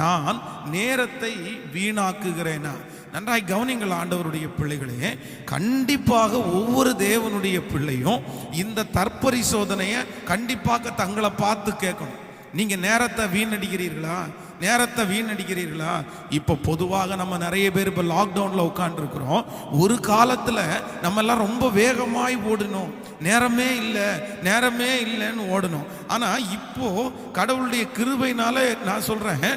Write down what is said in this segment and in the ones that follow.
நான் நேரத்தை வீணாக்குகிறேனா? நன்றாய் கவனிங்கள் ஆண்டவருடைய பிள்ளைகளே. கண்டிப்பாக ஒவ்வொரு தேவனுடைய பிள்ளையும் இந்த தற்பரிசோதனையை கண்டிப்பாக தங்களை பார்த்து கேட்கணும். நீங்க நேரத்தை வீணடிக்கிறீர்களா? நேரத்தை வீணடிக்கிறீர்களா? இப்போ பொதுவாக நம்ம நிறைய பேர் இப்போ லாக்டவுன்ல உட்கார்ந்து இருக்கிறோம். ஒரு காலத்துல நம்ம எல்லாம் ரொம்ப வேகமாய் ஓடணும், நேரமே இல்லை நேரமே இல்லைன்னு ஓடணும். ஆனா இப்போ கடவுளுடைய கிருபையினால நான் சொல்றேன்,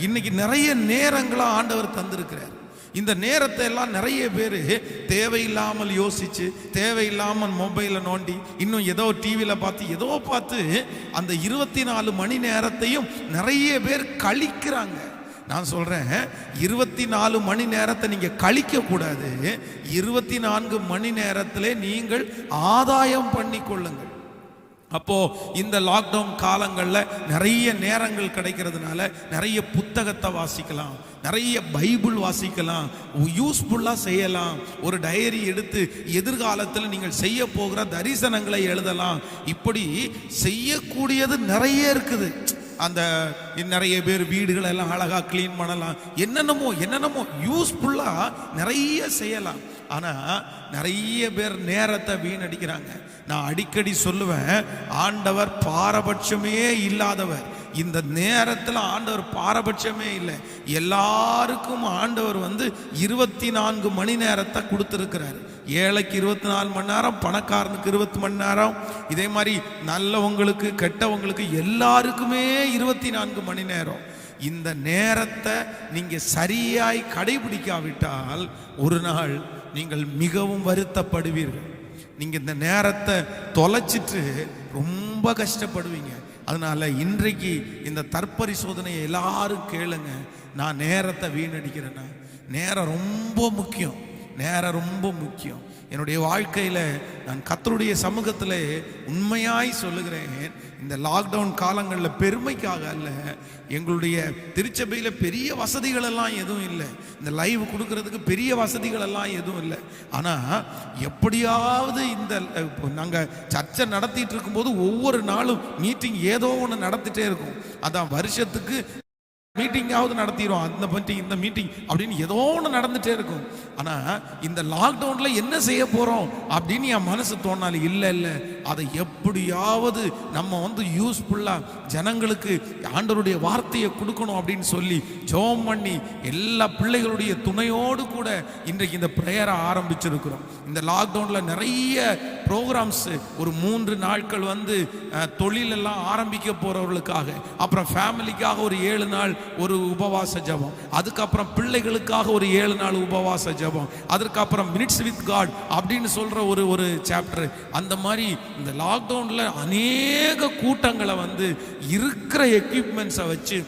இன்னைக்கு நிறைய நேரங்களா ஆண்டவர் தந்திருக்கிறார். இந்த நேரத்தை எல்லாம் நிறைய பேர் தேவையில்லாமல் யோசிச்சு, தேவையில்லாமல் மொபைலை நோண்டி, இன்னும் ஏதோ டிவியில் பார்த்து அந்த 24 மணி நேரத்தையும் நிறைய பேர் கழிக்கிறாங்க. நான் சொல்றேன், 24 மணி நேரத்தை நீங்க கழிக்க கூடாது. 24 மணி நேரத்திலே நீங்கள் ஆதாயம் பண்ணி கொள்ளுங்கள். அப்போ இந்த லாக்டவுன் காலங்களில் நிறைய நேரங்கள் கிடைக்கிறதுனால நிறைய புத்தகத்தை வாசிக்கலாம், நிறைய பைபிள் வாசிக்கலாம், யூஸ்ஃபுல்லாக செய்யலாம். ஒரு டைரி எடுத்து எதிர்காலத்தில் நீங்கள் செய்ய போகிற தரிசனங்களை எழுதலாம். இப்படி செய்யக்கூடியது நிறைய இருக்குது. அந்த நிறைய பேர் வீடுகளை எல்லாம் அழகா கிளீன் பண்ணலாம், என்னென்னமோ யூஸ்ஃபுல்லாக நிறைய செய்யலாம். ஆனால் நிறைய பேர் நேரத்தை வீணடிக்கிறாங்க. நான் அடிக்கடி சொல்லுவேன், ஆண்டவர் பாரபட்சமே இல்லாதவர். இந்த நேரத்தில் ஆண்டவர் பாரபட்சமே இல்லை. எல்லாருக்கும் ஆண்டவர் 24 மணி நேரத்தை கொடுத்துருக்கிறார். ஏழைக்கு 24 மணி நேரம், பணக்காரனுக்கு 20 மணி நேரம், இதே மாதிரி நல்லவங்களுக்கு கெட்டவங்களுக்கு எல்லாருக்குமே 24 மணி நேரம். இந்த நேரத்தை நீங்க சரியாய் கடைபிடிக்காவிட்டால் ஒரு நாள் நீங்கள் மிகவும் வருத்தப்படுவீர்கள். நீங்க இந்த நேரத்தை தொலைச்சிட்டு ரொம்ப கஷ்டப்படுவீங்க. அதனால இன்றைக்கு இந்த தற்பரிசோதனையை எல்லாரும் கேளுங்க. நான் நேரத்தை வீணடிக்கிறேன்னா? நேரம் ரொம்ப முக்கியம், நேரம் ரொம்ப முக்கியம். என்னுடைய வாழ்க்கையில் நான் கர்த்தருடைய சமூகத்தில் உண்மையாய் சொல்லுகிறேன், இந்த லாக்டவுன் காலங்களில் பெருமைக்காக அல்ல, எங்களுடைய திருச்சபையில் பெரிய வசதிகள் எல்லாம் எதுவும் இல்லை, இந்த லைவ் கொடுக்கறதுக்கு பெரிய வசதிகள் எல்லாம் எதுவும் இல்லை. ஆனால் எப்படியாவது இந்த நாங்கள் சர்ச்சை நடத்திட்டு இருக்கும்போது ஒவ்வொரு நாளும் மீட்டிங் ஏதோ ஒன்று நடத்திட்டே இருக்கும். அதான் வருஷத்துக்கு மீட்டிங்காவது நடத்திடுவோம், அந்த மீட்டிங் இந்த மீட்டிங் அப்படின்னு ஏதோ ஒன்று நடந்துட்டே இருக்கும். ஆனால் இந்த லாக்டவுன்ல என்ன செய்ய போறோம் அப்படின்னு என் மனசு தோணாலும் இல்லை, அதை எப்படியாவது நம்ம யூஸ்ஃபுல்லா ஜனங்களுக்கு ஆண்டவருடைய வார்த்தையை கொடுக்கணும் அப்படின்னு சொல்லி ஜெபம் பண்ணி எல்லா பிள்ளைகளுடைய துணையோடு கூட இன்றைக்கு இந்த பிரேயரை ஆரம்பிச்சிருக்கிறோம். இந்த லாக்டவுன்ல நிறைய ப்ரோக்ராம்ஸ், ஒரு 3 நாட்கள் தொழிலெல்லாம் ஆரம்பிக்க போறவர்களுக்காக, அப்புறம் ஃபேமிலிக்காக ஒரு 7 நாள் ஒரு உபவாச ஜெபம், அதுக்கப்புறம் பிள்ளைகளுக்காக ஒரு 7 நாள் உபவாச ஜெபம், அதற்கப்புறம் மினிட்ஸ் வித் காட் அப்படின்னு சொல்ற ஒரு சாப்டர். அந்த மாதிரி இந்த லாக்டவுன்ல அநேக கூட்டங்களை இருக்கிற எக்யூப்மெண்ட்ஸை வச்சு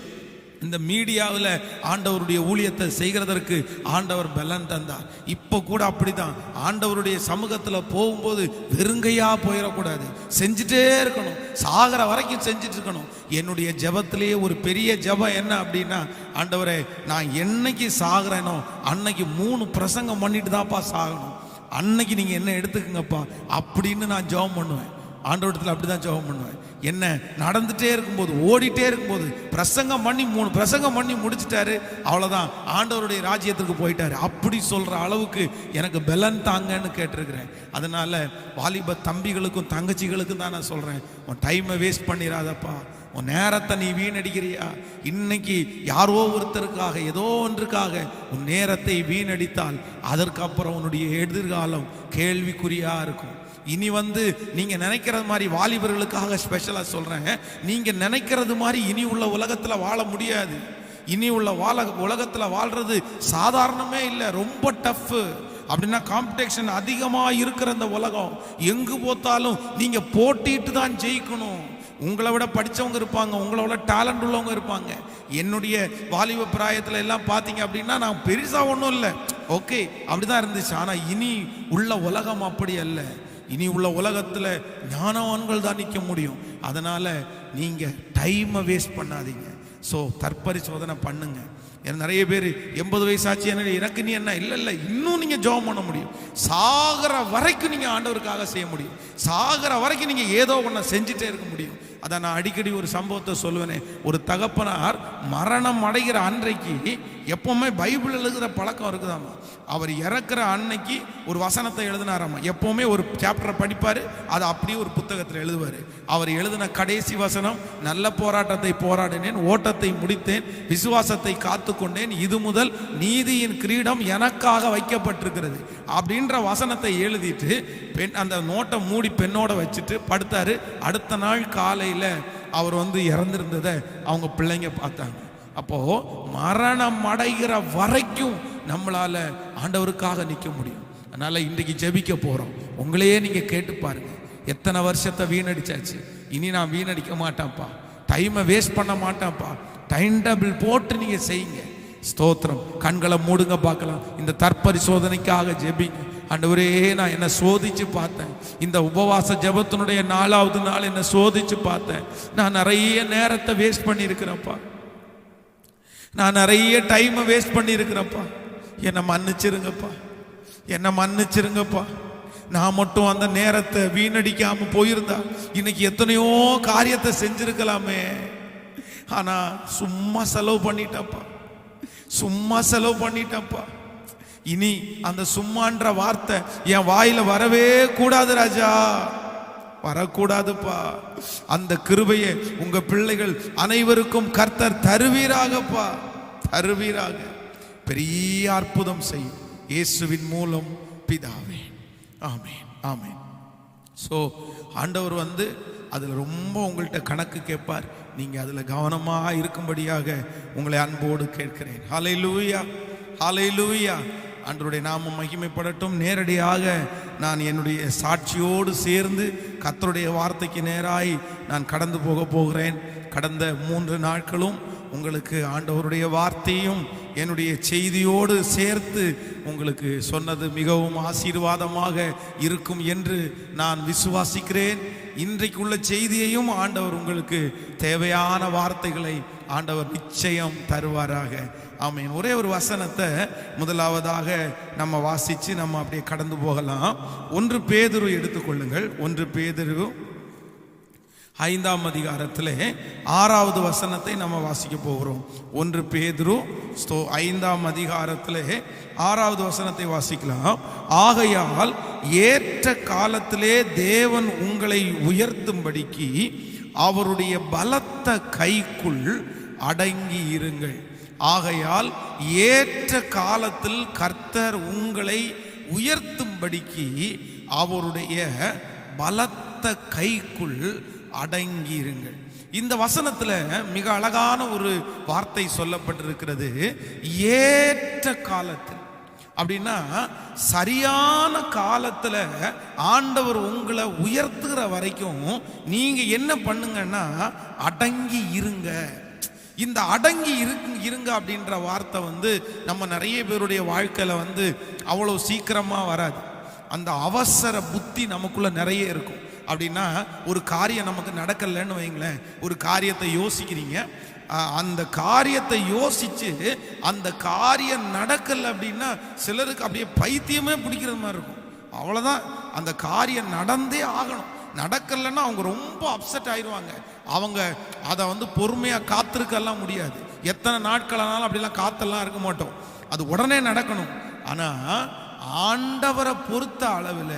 இந்த மீடியாவில் ஆண்டவருடைய ஊழியத்தை செய்கிறதற்கு ஆண்டவர் பலன் தந்தார். இப்போ கூட அப்படிதான். ஆண்டவருடைய சமூகத்தில் போகும்போது வெறுங்கையா போயிடக்கூடாது, செஞ்சுட்டே இருக்கணும், சாகிற வரைக்கும் செஞ்சுட்டு இருக்கணும். என்னுடைய ஜெபத்திலேயே ஒரு பெரிய ஜெபம் என்ன அப்படின்னா, ஆண்டவரே நான் என்னைக்கு சாகிறேனோ அன்னைக்கு 3 பிரசங்கம் பண்ணிட்டு தான்ப்பா சாகணும், அன்னைக்கு நீங்க என்ன எடுத்துக்கங்கப்பா அப்படின்னு நான் ஜெபம் பண்ணுவேன். ஆண்டவரத்தில் அப்படிதான் ஜெபம் பண்ணுவேன். என்ன நடந்துட்டே இருக்கும்போது, ஓடிட்டே இருக்கும்போது பிரசங்கம் பண்ணி 3 பிரசங்கம் பண்ணி முடிச்சிட்டாரு, அவ்வளோதான், ஆண்டவருடைய ராஜ்யத்துக்கு போயிட்டாரு அப்படி சொல்ற அளவுக்கு எனக்கு பலன் தாங்கன்னு கேட்டிருக்கிறேன். அதனால வாலிப தம்பிகளுக்கும் தங்கச்சிகளுக்கும் தான் நான் சொல்றேன், உன் டைமை வேஸ்ட் பண்ணிடாதப்பா, உன் நேரத்தை நீ வீணடிக்கிறியா? இன்னைக்கு யாரோ ஒருத்தருக்காக ஏதோ ஒன்றுக்காக உன் நேரத்தை வீணடித்தால் அதற்கப்புறம் உன்னுடைய எதிர்காலம் கேள்விக்குறியா இருக்கும். இனி நீங்க நினைக்கிறது மாதிரி வாலிபர்களுக்காக ஸ்பெஷலா சொல்றேன், நீங்க நினைக்கிறது மாதிரி இனி உள்ள உலகத்துல வாழ முடியாது. இனி உள்ள உலகத்துல வாழ்றது சாதாரணமே இல்லை, ரொம்ப டஃப். அப்படின்னா காம்படிஷன் அதிகமா இருக்கிற இந்த உலகம், எங்கு போத்தாலும் நீங்க போட்டிட்டு தான் ஜெயிக்கணும். உங்களை விட படித்தவங்க இருப்பாங்க, உங்களை விட டேலண்ட் உள்ளவங்க இருப்பாங்க. என்னுடைய வாலிப பிராயத்தில் எல்லாம் பார்த்தீங்க அப்படின்னா நான் பெருசாக ஒன்றும் இல்லை, ஓகே அப்படிதான் இருந்துச்சு. ஆனால் இனி உள்ள உலகம் அப்படி அல்ல. இனி உள்ள உலகத்தில் ஞானவான்கள் தான் நிற்க முடியும். அதனால் நீங்கள் டைமை வேஸ்ட் பண்ணாதீங்க. ஸோ தற்பரிசோதனை பண்ணுங்க. நிறைய பேர் 80 வயசாச்சு எனக்கு நீ என்ன, இல்லை இன்னும் நீங்கள் ஜெபம் பண்ண முடியும். சாகிற வரைக்கும் நீங்கள் ஆண்டவருக்காக செய்ய முடியும். சாகிற வரைக்கும் நீங்கள் ஏதோ ஒன்று செஞ்சுட்டே இருக்க முடியும். அதான் நான் அடிக்கடி ஒரு சம்பவத்தை சொல்லுவேனே, ஒரு தகப்பனார் மரணம் அடைகிற அன்றைக்கு எப்பவுமே பைபிள் எழுதுகிற பழக்கம் இருக்குதாமா. அவர் இறக்குற அன்னைக்கு ஒரு வசனத்தை எழுதினாராமா. எப்பவுமே ஒரு சாப்டரை படிப்பார், அதை அப்படியே ஒரு புத்தகத்தில் எழுதுவார். அவர் எழுதின கடைசி வசனம், நல்ல போராட்டத்தை போராடினேன், ஓட்டத்தை முடித்தேன், விசுவாசத்தை காத்து கொண்டேன், இது முதல் நீதியின் கிரீடம் எனக்காக வைக்கப்பட்டிருக்கிறது அப்படின்ற வசனத்தை எழுதிட்டு அந்த நோட்டை மூடி பெண்ணோட வச்சுட்டு படுத்தாரு. அடுத்த நாள் காலையில் அவர் இறந்திருந்ததை அவங்க பிள்ளைங்க பார்த்தாங்க. அப்போ மரணம் அடைகிற வரைக்கும் நம்மளால ஆண்டவருக்காக நிற்க முடியும். அதனால இன்றைக்கு ஜெபிக்க போறோம். உங்களையே நீங்க கேட்டு பாருங்க, எத்தனை வருஷத்தை வீணடிச்சாச்சு. இனி நான் வீணடிக்க மாட்டேன்ப்பா, டைமை வேஸ்ட் பண்ண மாட்டேன்ப்பா. டைம் டேபிள் போட்டு நீங்க செய்யுங்க. ஸ்தோத்திரம். கண்களை மூடுங்க பார்க்கலாம். இந்த தற்பரிசோதனைக்காக ஜெபிங்க. ஆண்டவரே, நான் என்ன சோதிச்சு பார்த்தேன். இந்த உபவாச ஜெபத்தினுடைய 4வது நாள் என்ன சோதிச்சு பார்த்தேன். நான் நிறைய நேரத்தை வேஸ்ட் பண்ணியிருக்கிறேன்ப்பா, நான் நிறைய டைமை வேஸ்ட் பண்ணியிருக்கிறேன்ப்பா. என்னை மன்னிச்சிருங்கப்பா, என்னை மன்னிச்சிருங்கப்பா. நான் மட்டும் அந்த நேரத்தை வீணடிக்காம போயிருந்தா இன்னைக்கு எத்தனையோ காரியத்தை செஞ்சிருக்கலாமே. ஆனா சும்மா செலவு பண்ணிட்டப்பா, சும்மா செலவு பண்ணிட்டப்பா. இனி அந்த சும்மான்ற வார்த்தை என் வாயில வரவே கூடாது ராஜா, வரக்கூடாதுப்பா. அந்த கிருபையை உங்க பிள்ளைகள் அனைவருக்கும் கர்த்தர் தருவீராகப்பா, தருவீராக. பெரிய அற்புதம் செய்யும் இயேசுவின் மூலம் பிதாவே. ஆமென், ஆமென். ஸோ ஆண்டவர் அதில் ரொம்ப உங்கள்கிட்ட கணக்கு கேட்பார். நீங்கள் அதில் கவனமாக இருக்கும்படியாக உங்களை அன்போடு கேட்கிறேன். ஹல்லேலூயா, ஹல்லேலூயா. ஆண்டவருடைய நாமம் மகிமைப்படட்டும். நேரடியாக நான் என்னுடைய சாட்சியோடு சேர்ந்து கர்த்தருடைய வார்த்தைக்கு நேராய் நான் கடந்து போகிறேன். கடந்த 3 நாட்களும் உங்களுக்கு ஆண்டவருடைய வார்த்தையும் என்னுடைய செய்தியோடு சேர்த்து உங்களுக்கு சொன்னது மிகவும் ஆசீர்வாதமாக இருக்கும் என்று நான் விசுவாசிக்கிறேன். இன்றைக்குள்ள செய்தியையும் ஆண்டவர் உங்களுக்கு தேவையான வார்த்தைகளை ஆண்டவர் நிச்சயம் தருவாராக. ஆமென். ஒரே ஒரு வசனத்தை முதலாவதாக நம்ம வாசித்து நம்ம அப்படியே கடந்து போகலாம். 1 பேதுரு எடுத்துக்கொள்ளுங்கள். 1 பேதுரு 5ஆம் அதிகாரத்திலே 6வது வசனத்தை நம்ம வாசிக்க போகிறோம். 1 பேதுரு 5ஆம் அதிகாரத்திலே 6வது வசனத்தை வாசிக்கலாம். ஆகையால் ஏற்ற காலத்திலே தேவன் உங்களை உயர்த்தும்படிக்கு அவருடைய பலத்த கைக்குள் அடங்கி இருங்கள். ஆகையால் ஏற்ற காலத்தில் கர்த்தர் உங்களை உயர்த்தும்படிக்கு அவருடைய பலத்த கைக்குள் அடங்கியிருங்கள். இந்த வசனத்துல மிக அழகான ஒரு வார்த்தை சொல்லப்பட்டிருக்கிறது. ஏற்ற காலத்தில் அப்படின்னா சரியான காலத்துல ஆண்டவர் உங்களை உயர்த்துகிற வரைக்கும் நீங்க என்ன பண்ணுங்கன்னா அடங்கி இருங்க. இந்த அடங்கி இருங்க அப்படின்ற வார்த்தை நம்ம நிறைய பேருடைய வாழ்க்கையில அவ்வளவு சீக்கிரமா வராது. அந்த அவசர புத்தி நமக்குள்ள நிறைய இருக்கும். அப்படின்னா ஒரு காரியம் நமக்கு நடக்கலைன்னு வைங்களேன், ஒரு காரியத்தை யோசிக்கிறீங்க, அந்த காரியத்தை யோசிச்சு அந்த காரியம் நடக்கல அப்படின்னா சிலருக்கு அப்படியே பைத்தியமே பிடிக்கிறது மாதிரி இருக்கும். அவ்வளோதான், அந்த காரியம் நடந்தே ஆகணும். நடக்கலைன்னா அவங்க ரொம்ப அப்செட் ஆயிடுவாங்க. அவங்க அதை பொறுமையாக காத்திருக்கெல்லாம் முடியாது. எத்தனை நாட்களானாலும் அப்படிலாம் காத்தெல்லாம் இருக்க மாட்டோம், அது உடனே நடக்கணும். ஆனால் ஆண்டவரை பொறுத்த அளவில்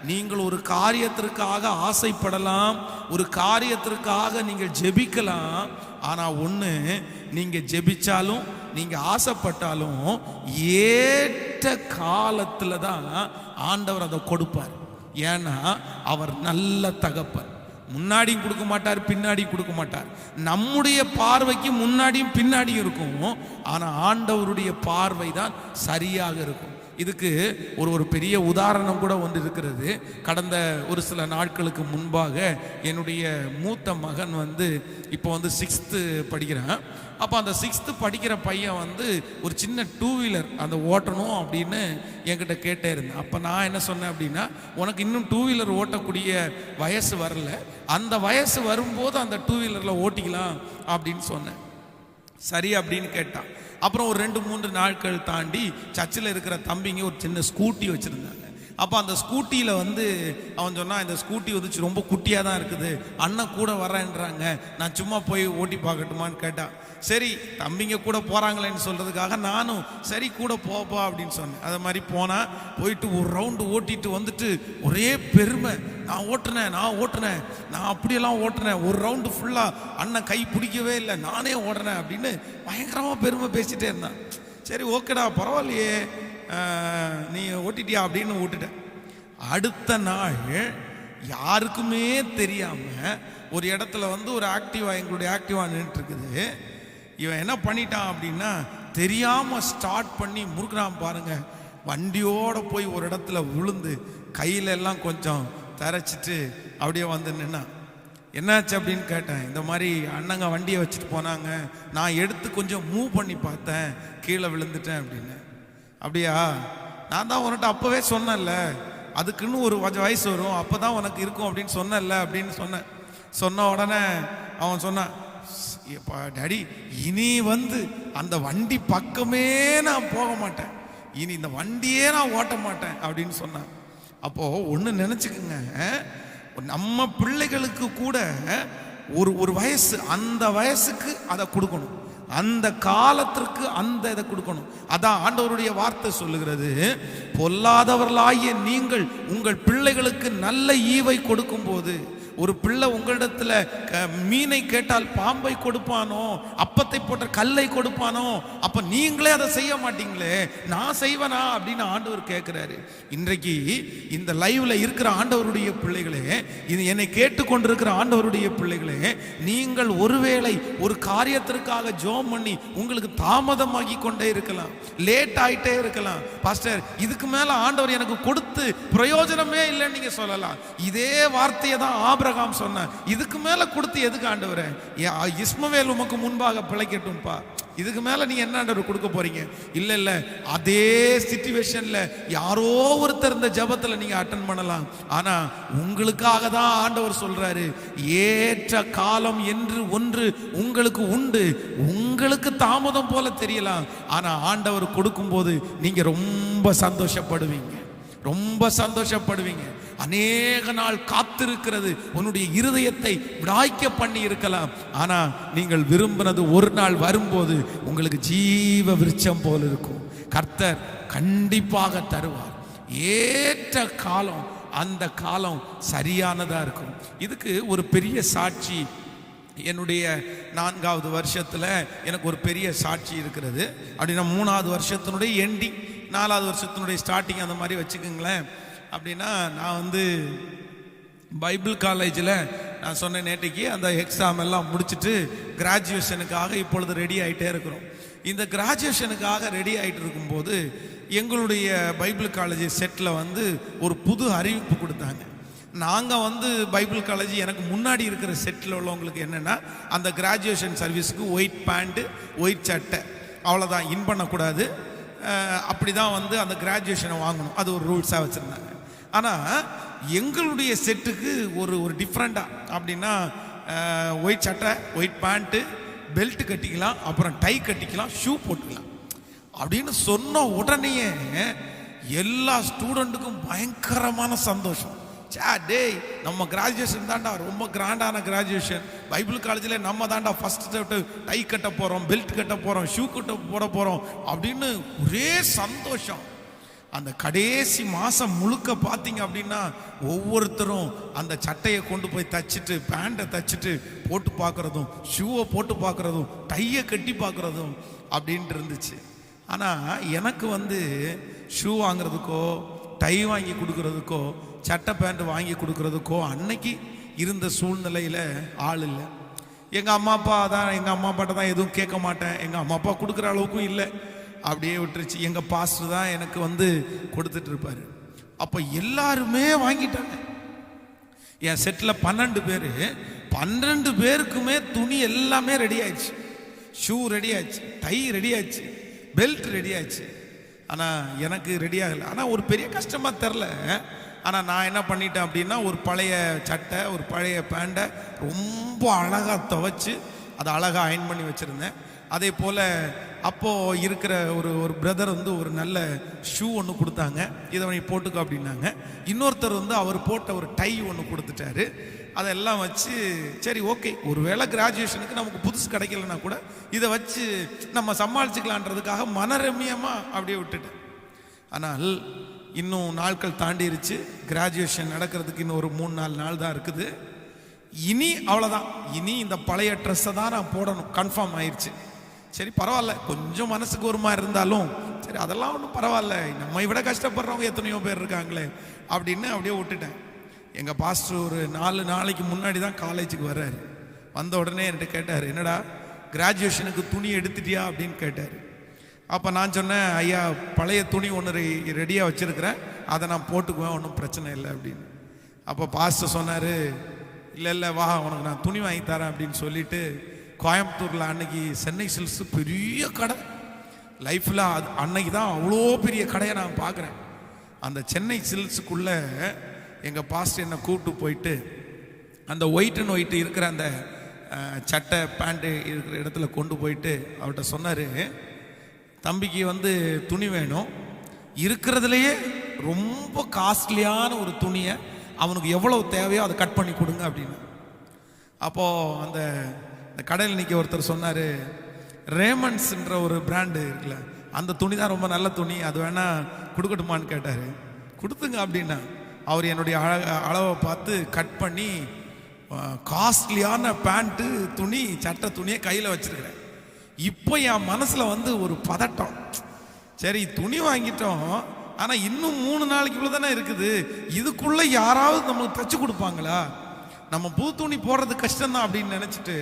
நீங்கள் ஒரு காரியத்திற்காக ஆசைப்படலாம், ஒரு காரியத்திற்காக நீங்கள் ஜெபிக்கலாம். ஆனால் ஒன்று, நீங்கள் ஜெபிச்சாலும் நீங்கள் ஆசைப்பட்டாலும் ஏற்ற காலத்தில் தான் ஆண்டவர் அதை கொடுப்பார். ஏன்னா அவர் நல்ல தகப்பன். முன்னாடியும் கொடுக்க மாட்டார், பின்னாடியும் கொடுக்க மாட்டார். நம்முடைய பார்வைக்கு முன்னாடியும் பின்னாடியும் இருக்கும், ஆனால் ஆண்டவருடைய பார்வை தான் சரியாக இருக்கும். இதுக்கு ஒரு பெரிய உதாரணம் கூட ஒன்று இருக்கிறது. கடந்த ஒரு சில நாட்களுக்கு முன்பாக என்னுடைய மூத்த மகன் இப்போ 6th படிக்கிறான். அப்போ அந்த 6th படிக்கிற பையன் ஒரு சின்ன 2 வீலர் அந்த ஓட்டணும் அப்படின்னு என்கிட்ட கேட்டே இருந்தேன். அப்போ நான் என்ன சொன்னேன் அப்படின்னா, உனக்கு இன்னும் 2 வீலர் ஓட்டக்கூடிய வயசு வரல, அந்த வயசு வரும்போது அந்த 2 வீலரில் ஓட்டிக்கலாம் அப்படின்னு சொன்னேன். சரி அப்படின்னு கேட்டான். அப்புறம் ஒரு 2-3 நாட்கள் தாண்டி சர்ச்சில் இருக்கிற தம்பிங்க ஒரு சின்ன ஸ்கூட்டி வச்சுருந்தாங்க. அப்போ அந்த ஸ்கூட்டியில் வந்து அவன் சொன்னான், இந்த ஸ்கூட்டி வந்துச்சு ரொம்ப குட்டியாக தான் இருக்குது, அண்ணன் கூட வரேன்றாங்க, நான் சும்மா போய் ஓட்டி பார்க்கட்டுமான்னு கேட்டான். சரி தம்பிங்க கூட போகிறாங்களேன்னு சொல்கிறதுக்காக நானும் சரி கூட போப்பா அப்படின்னு சொன்னேன். அது மாதிரி போனால் போயிட்டு ஒரு ரவுண்டு ஓட்டிட்டு வந்துட்டு ஒரே பெருமை, நான் ஓட்டுனேன் நான் அப்படியெல்லாம் ஓட்டுனேன், ஒரு ரவுண்டு ஃபுல்லாக அண்ணன் கை பிடிக்கவே இல்லை, நானே ஓடுறேன் அப்படின்னு பயங்கரமாக பெருமை பேசிகிட்டே இருந்தான். சரி ஓகேடா பரவாயில்லையே நீ ஓட்டிட்டியா அப்படின்னு விட்டுட்டேன். அடுத்த நாள் யாருக்குமே தெரியாம ஒரு இடத்துல வந்து ஒரு ஆக்டிவா, எங்களுடைய ஆக்டிவா நின்றுட்டு இருக்குது. இவன் என்ன பண்ணிட்டான் அப்படின்னா தெரியாம ஸ்டார்ட் பண்ணி முறுக்குறான் பாருங்க. வண்டியோட போய் ஒரு இடத்துல விழுந்து கையில எல்லாம் கொஞ்சம் தரைச்சிட்டு அப்படியே வந்து நின்னான். என்னாச்சு அப்படின்னு கேட்டேன். இந்த மாதிரி அண்ணங்க வண்டியை வச்சுட்டு போனாங்க, நான் எடுத்து கொஞ்சம் மூவ் பண்ணி பார்த்தேன், கீழே விழுந்துட்டேன் அப்படின்னு. அப்படியா, நான் தான் உன்கிட்ட அப்போவே சொன்னேன்ல, அதுக்குன்னு ஒரு வயசு வரும், அப்போ தான் உனக்கு இருக்கும் அப்படின்னு சொன்னேன்ல அப்படின்னு சொன்னேன். சொன்ன உடனே அவன் சொன்னான், டாடி இனி வந்து அந்த வண்டி பக்கமே நான் போக மாட்டேன், இனி இந்த வண்டியே நான் ஓட்ட மாட்டேன் அப்படின்னு சொன்னான். அப்போது ஒன்று நினச்சிக்கோங்க, நம்ம பிள்ளைகளுக்கு கூட ஒரு வயசு, அந்த வயசுக்கு அதை கொடுக்கணும், அந்த காலத்திற்கு அந்த இதை கொடுக்கணும். அதான் ஆண்டவருடைய வார்த்தை சொல்லுகிறது, பொல்லாதவர்களாகிய நீங்கள் உங்கள் பிள்ளைகளுக்கு நல்ல ஈவை கொடுக்கும் போது, ஒரு பிள்ளை உங்களிடத்துல மீனை கேட்டால் பாம்பை கொடுப்பானோ, அப்பத்தை போட்ட கல்லை கொடுப்பானோ, அப்ப நீங்களே அதை செய்ய மாட்டீங்களே, நான் செய்வனா அப்படின்னு ஆண்டவர் கேட்கிறாரு. இன்றைக்கு இந்த லைவ்ல இருக்கிற ஆண்டவருடைய பிள்ளைகளே, இது என்னை கேட்டுக்கொண்டிருக்கிற ஆண்டவருடைய பிள்ளைகளே, நீங்கள் ஒருவேளை ஒரு காரியத்திற்காக ஜெபம் பண்ணி உங்களுக்கு தாமதமாகி கொண்டே இருக்கலாம், லேட் ஆயிட்டே இருக்கலாம். பாஸ்டர் இதுக்கு மேல ஆண்டவர் எனக்கு கொடுத்து பிரயோஜனமே இல்லைன்னு நீங்க சொல்லலாம். இதே வார்த்தையை தான் ஆபிரகாம் சொன்னான், இதுக்கு மேல கொடுத்து எதுக்கு ஆண்டவரே, இஸ்மவேல் உமக்கு முன்பாக பிழைக்கட்டும்பா, இதுக்கு மேல நீ என்ன ஆண்டவர் கொடுக்க போறீங்க? இல்ல அதே சிச்சுவேஷன்ல யாரோ ஒருத்தர் இந்த ஜெபத்துல நீங்க அட்டெண்ட் பண்ணலாம். ஆனா உங்களுக்காக தான் ஆண்டவர் சொல்றாரு, ஏற்ற காலம் என்று ஒன்று உங்களுக்கு உண்டு, உங்களுக்கு தாமதம் போல தெரியலாம், ஆனா ஆண்டவர் கொடுக்கும் போது நீங்க ரொம்ப சந்தோஷப்படுவீங்க, ரொம்ப சந்தோஷப்படுவீங்க. அநேக நாள் காத்திருக்கிறது உன்னுடைய இருதயத்தை விடாய்க்க பண்ணி இருக்கலாம், ஆனா நீங்கள் விரும்பினது ஒரு நாள் வரும்போது உங்களுக்கு ஜீவ விருட்சம் போல இருக்கும். கர்த்தர் கண்டிப்பாக தருவார். ஏற்ற காலம், அந்த காலம் சரியானதா இருக்கும். இதுக்கு ஒரு பெரிய சாட்சி, என்னுடைய 4வது வருஷத்துல எனக்கு ஒரு பெரிய சாட்சி இருக்கிறது. அப்படின்னா 3வது வருஷத்தினுடைய எண்டிங், 4வது வருஷத்தினுடைய ஸ்டார்டிங், அந்த மாதிரி வச்சுக்கோங்களேன். அப்படின்னா நான் வந்து பைபிள் காலேஜில் நான் சொன்னேன் நேற்றைக்கு, அந்த எக்ஸாம் எல்லாம் முடிச்சுட்டு கிராஜுவேஷனுக்காக இப்பொழுது ரெடி ஆகிட்டே இருக்கிறோம். இந்த கிராஜுவேஷனுக்காக ரெடி ஆகிட்டு இருக்கும்போது எங்களுடைய பைபிள் காலேஜ் செட்டில் வந்து ஒரு புது அறிவிப்பு கொடுத்தாங்க. நாங்கள் வந்து பைபிள் காலேஜ் எனக்கு முன்னாடி இருக்கிற செட்டில் உள்ளவங்களுக்கு என்னென்னா, அந்த கிராஜுவேஷன் சர்வீஸுக்கு ஒயிட் பேண்ட்டு ஒயிட் சட்டை அவ்வளோதான், இன் பண்ணக்கூடாது, அப்படி தான் வந்து அந்த கிராஜுவேஷனை வாங்கணும், அது ஒரு ரூல்ஸாக வச்சுருந்தாங்க. ஆனால் எங்களுடைய செட்டுக்கு ஒரு டிஃப்ரெண்ட்டாக, அப்படின்னா ஒயிட் சட்டை ஒயிட் பேண்ட்டு, பெல்ட் கட்டிக்கலாம், அப்புறம் டை கட்டிக்கலாம், ஷூ போட்டுக்கலாம் அப்படின்னு சொன்ன உடனேயே எல்லா ஸ்டூடெண்ட்டுக்கும் பயங்கரமான சந்தோஷம். டேய் நம்ம கிராஜுவேஷன் தாண்டா ரொம்ப கிராண்டான கிராஜுவேஷன், பைபிள் காலேஜில் நம்ம தாண்டா ஃபர்ஸ்ட் டை கட்ட போகிறோம், பெல்ட் கட்ட போகிறோம், ஷூ கட்ட போட போகிறோம் அப்படின்னு ஒரே சந்தோஷம். அந்த கடைசி மாதம் முழுக்க பார்த்தீங்க அப்படின்னா ஒவ்வொருத்தரும் அந்த சட்டையை கொண்டு போய் தச்சுட்டு, பேண்ட்டை தச்சுட்டு போட்டு பார்க்குறதும், ஷூவை போட்டு பார்க்குறதும், டையை கட்டி பார்க்குறதும் அப்படின்ட்டு இருந்துச்சு. ஆனால் எனக்கு வந்து ஷூ வாங்குறதுக்கோ, டை வாங்கி கொடுக்கறதுக்கோ, சட்டை பேண்ட் வாங்கி கொடுக்கறதுக்கோ அன்னைக்கு இருந்த சூழ்நிலையில் ஆள் இல்லை. எங்கள் அம்மா அப்பா தான், எங்கள் அம்மா அப்பாட்ட தான் எதுவும் கேட்க மாட்டேன், எங்கள் அம்மா அப்பா கொடுக்குற அளவுக்கும் இல்லை, அப்படியே விட்டுருச்சு. எங்கள் பாஸ்டர் தான் எனக்கு வந்து கொடுத்துட்டு இருப்பாரு. அப்போ எல்லாருமே வாங்கிட்டாங்க. என் செட்டில் 12 பேர், 12 பேருக்குமே துணி எல்லாமே ரெடி ஆயிடுச்சு, ஷூ ரெடி ஆயிடுச்சு, டை ரெடி ஆயிடுச்சு, பெல்ட் ரெடி ஆயிடுச்சு. ஆனால் எனக்கு ரெடி ஆகலை. ஆனால் ஒரு பெரிய கஷ்டமாக தெரில. ஆனால் நான் என்ன பண்ணிட்டேன் அப்படின்னா, ஒரு பழைய சட்டை ஒரு பழைய பேண்ட்டை ரொம்ப அழகாக துவைச்சு அதை அழகாக அயன் பண்ணி வச்சுருந்தேன். அதே போல் அப்போது இருக்கிற ஒரு பிரதர் வந்து ஒரு நல்ல ஷூ ஒன்று கொடுத்தாங்க, இதை நீ போட்டுக்கோ அப்படின்னாங்க. இன்னொருத்தர் வந்து அவர் போட்ட ஒரு டை ஒன்று கொடுத்துட்டாரு. அதெல்லாம் வச்சு சரி ஓகே, ஒருவேளை கிராஜுவேஷனுக்கு நமக்கு புதுசு கிடைக்கலன்னா கூட இதை வச்சு நம்ம சமாளிச்சுக்கலான்றதுக்காக மனரம்யமாக அப்படியே விட்டுட்டேன். ஆனால் இன்னும் நாட்கள் தாண்டிருச்சு. கிராஜுவேஷன் நடக்கிறதுக்கு இன்னும் ஒரு 3-4 நாள் தான் இருக்குது. இனி அவ்வளோதான், இனி இந்த பழைய ட்ரெஸ்ஸை தான் நான் போடணும், கன்ஃபார்ம் ஆயிடுச்சு. சரி பரவாயில்ல, கொஞ்சம் மனசுக்கு ஒரு மாதிரி இருந்தாலும் சரி அதெல்லாம் ஒன்றும் பரவாயில்ல, நம்மை விட கஷ்டப்படுறவங்க எத்தனையோ பேர் இருக்காங்களே அப்படின்னு அப்படியே விட்டுட்டேன். எங்கள் பாஸ்டர் ஒரு 4 நாளைக்கு முன்னாடி தான் காலேஜுக்கு வர்றாரு. வந்த உடனே என்கிட்ட கேட்டார், என்னடா கிராஜுவேஷனுக்கு துணி எடுத்துட்டியா அப்படின்னு கேட்டார். அப்போ நான் சொன்னேன், ஐயா பழைய துணி ஒன்று ரெடியாக வச்சுருக்கிறேன், அதை நான் போட்டுக்குவேன், ஒன்றும் பிரச்சனை இல்லை அப்படின்னு. அப்போ பாஸ்டர் சொன்னார், இல்லை வா உனக்கு நான் துணி வாங்கி தரேன் அப்படின்னு சொல்லிட்டு கோயம்புத்தூரில் அன்னைக்கு சென்னை சில்க்ஸ் பெரிய கடை, லைஃப்பில் அது அன்னைக்கு தான் அவ்வளோ பெரிய கடையை நான் பார்க்குறேன். அந்த சென்னை சில்க்ஸுக்குள்ளே எங்கள் பாஸ்டர் என்னை கூப்பிட்டு போயிட்டு அந்த ஒயிட் அண்ட் ஒயிட் இருக்கிற அந்த சட்டை பேண்ட்டு இருக்கிற இடத்துல கொண்டு போயிட்டு அவர்கிட்ட சொன்னார், தம்பிக்கு வந்து துணி வேணும், இருக்கிறதுலையே ரொம்ப காஸ்ட்லியான ஒரு துணியை அவனுக்கு எவ்வளவு தேவையோ அதை கட் பண்ணி கொடுங்க அப்படின்னு. அப்போது அந்த கடையில் நிற்க ஒருத்தர் சொன்னார், ரேமண்ட்ஸ்ன்ற ஒரு பிராண்டு இருக்குல்ல, அந்த துணி தான் ரொம்ப நல்ல துணி, அது வேணால் கொடுக்கட்டுமான்னு கேட்டார். கொடுத்துங்க அப்படின்னா அவர் என்னுடைய அளவை பார்த்து கட் பண்ணி காஸ்ட்லியான பேண்ட்டு துணி சட்டை துணியை கையில் வச்சுருக்கிறேன். இப்போ என் மனசில் வந்து ஒரு பதட்டம், சரி துணி வாங்கிட்டோம், ஆனால் இன்னும் 3 நாளைக்குள்ளே தானே இருக்குது, இதுக்குள்ளே யாராவது நமக்கு தைச்சு கொடுப்பாங்களா, நம்ம புது துணி போடுறது கஷ்டம்தான் அப்படின்னு நினச்சிட்டு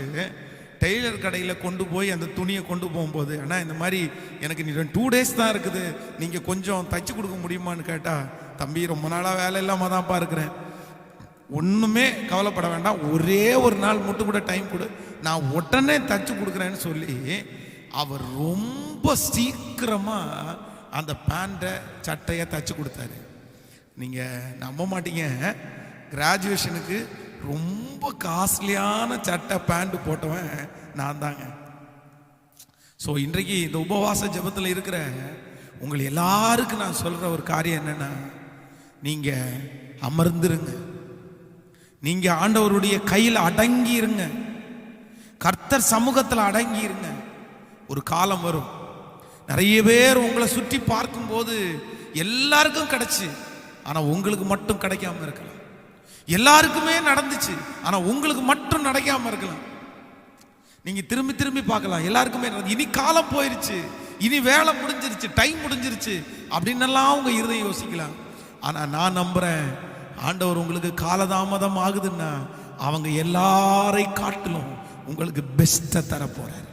டெய்லர் கடையில் கொண்டு போய் அந்த துணியை கொண்டு போகும்போது, ஆனால் இந்த மாதிரி எனக்கு நீ 2 டேஸ் தான் இருக்குது, நீங்கள் கொஞ்சம் தைச்சு கொடுக்க முடியுமான்னு கேட்டால், தம்பி ரொம்ப நாளாக வேலை இல்லாமல் தான்ப்பா இருக்கிறேன், ஒன்றுமே கவலைப்பட வேண்டாம், ஒரே ஒரு நாள் மட்டும் கூட டைம் கொடு, நான் உடனே தைச்சு கொடுக்குறேன்னு சொல்லி அவர் ரொம்ப சீக்கிரமாக அந்த பேண்ட்டை சட்டையை தைச்சு கொடுத்தாரு. நீங்கள் நம்ப மாட்டீங்க, கிராஜுவேஷனுக்கு ரொம்ப காஸ்ட்லியான சட்டை பேண்ட் போட்டவன் நான் தாங்க. ஸோ இன்றைக்கு இந்த உபவாச ஜெபத்தில் இருக்கிற உங்கள் எல்லாருக்கும் நான் சொல்கிற ஒரு காரியம் என்னென்னா, நீங்கள் அமர்ந்துருங்க, நீங்கள் ஆண்டவருடைய கையில் அடங்கி இருங்க, கர்த்தர் சமூகத்தில் அடங்கி இருங்க. ஒரு காலம் வரும், நிறைய பேர் உங்களை சுற்றி பார்க்கும்போது எல்லாருக்கும் கிடைச்சு, ஆனால் உங்களுக்கு மட்டும் கிடைக்காம இருக்கலாம். எல்லாருக்குமே நடந்துச்சு, ஆனால் உங்களுக்கு மட்டும் நடக்காம இருக்கலாம். நீங்க திரும்பி திரும்பி பார்க்கலாம், எல்லாருக்குமே இனி காலம் போயிருச்சு, இனி வேலை முடிஞ்சிருச்சு, டைம் முடிஞ்சிருச்சு அப்படின்னெல்லாம் உங்க இருதயம் யோசிக்கலாம். ஆனா நான் நம்புறேன், ஆண்டவர் உங்களுக்கு காலதாமதம் ஆகுதுன்னா அவங்க எல்லாரை காட்டிலும் உங்களுக்கு பெஸ்ட்டை தர போறாரு.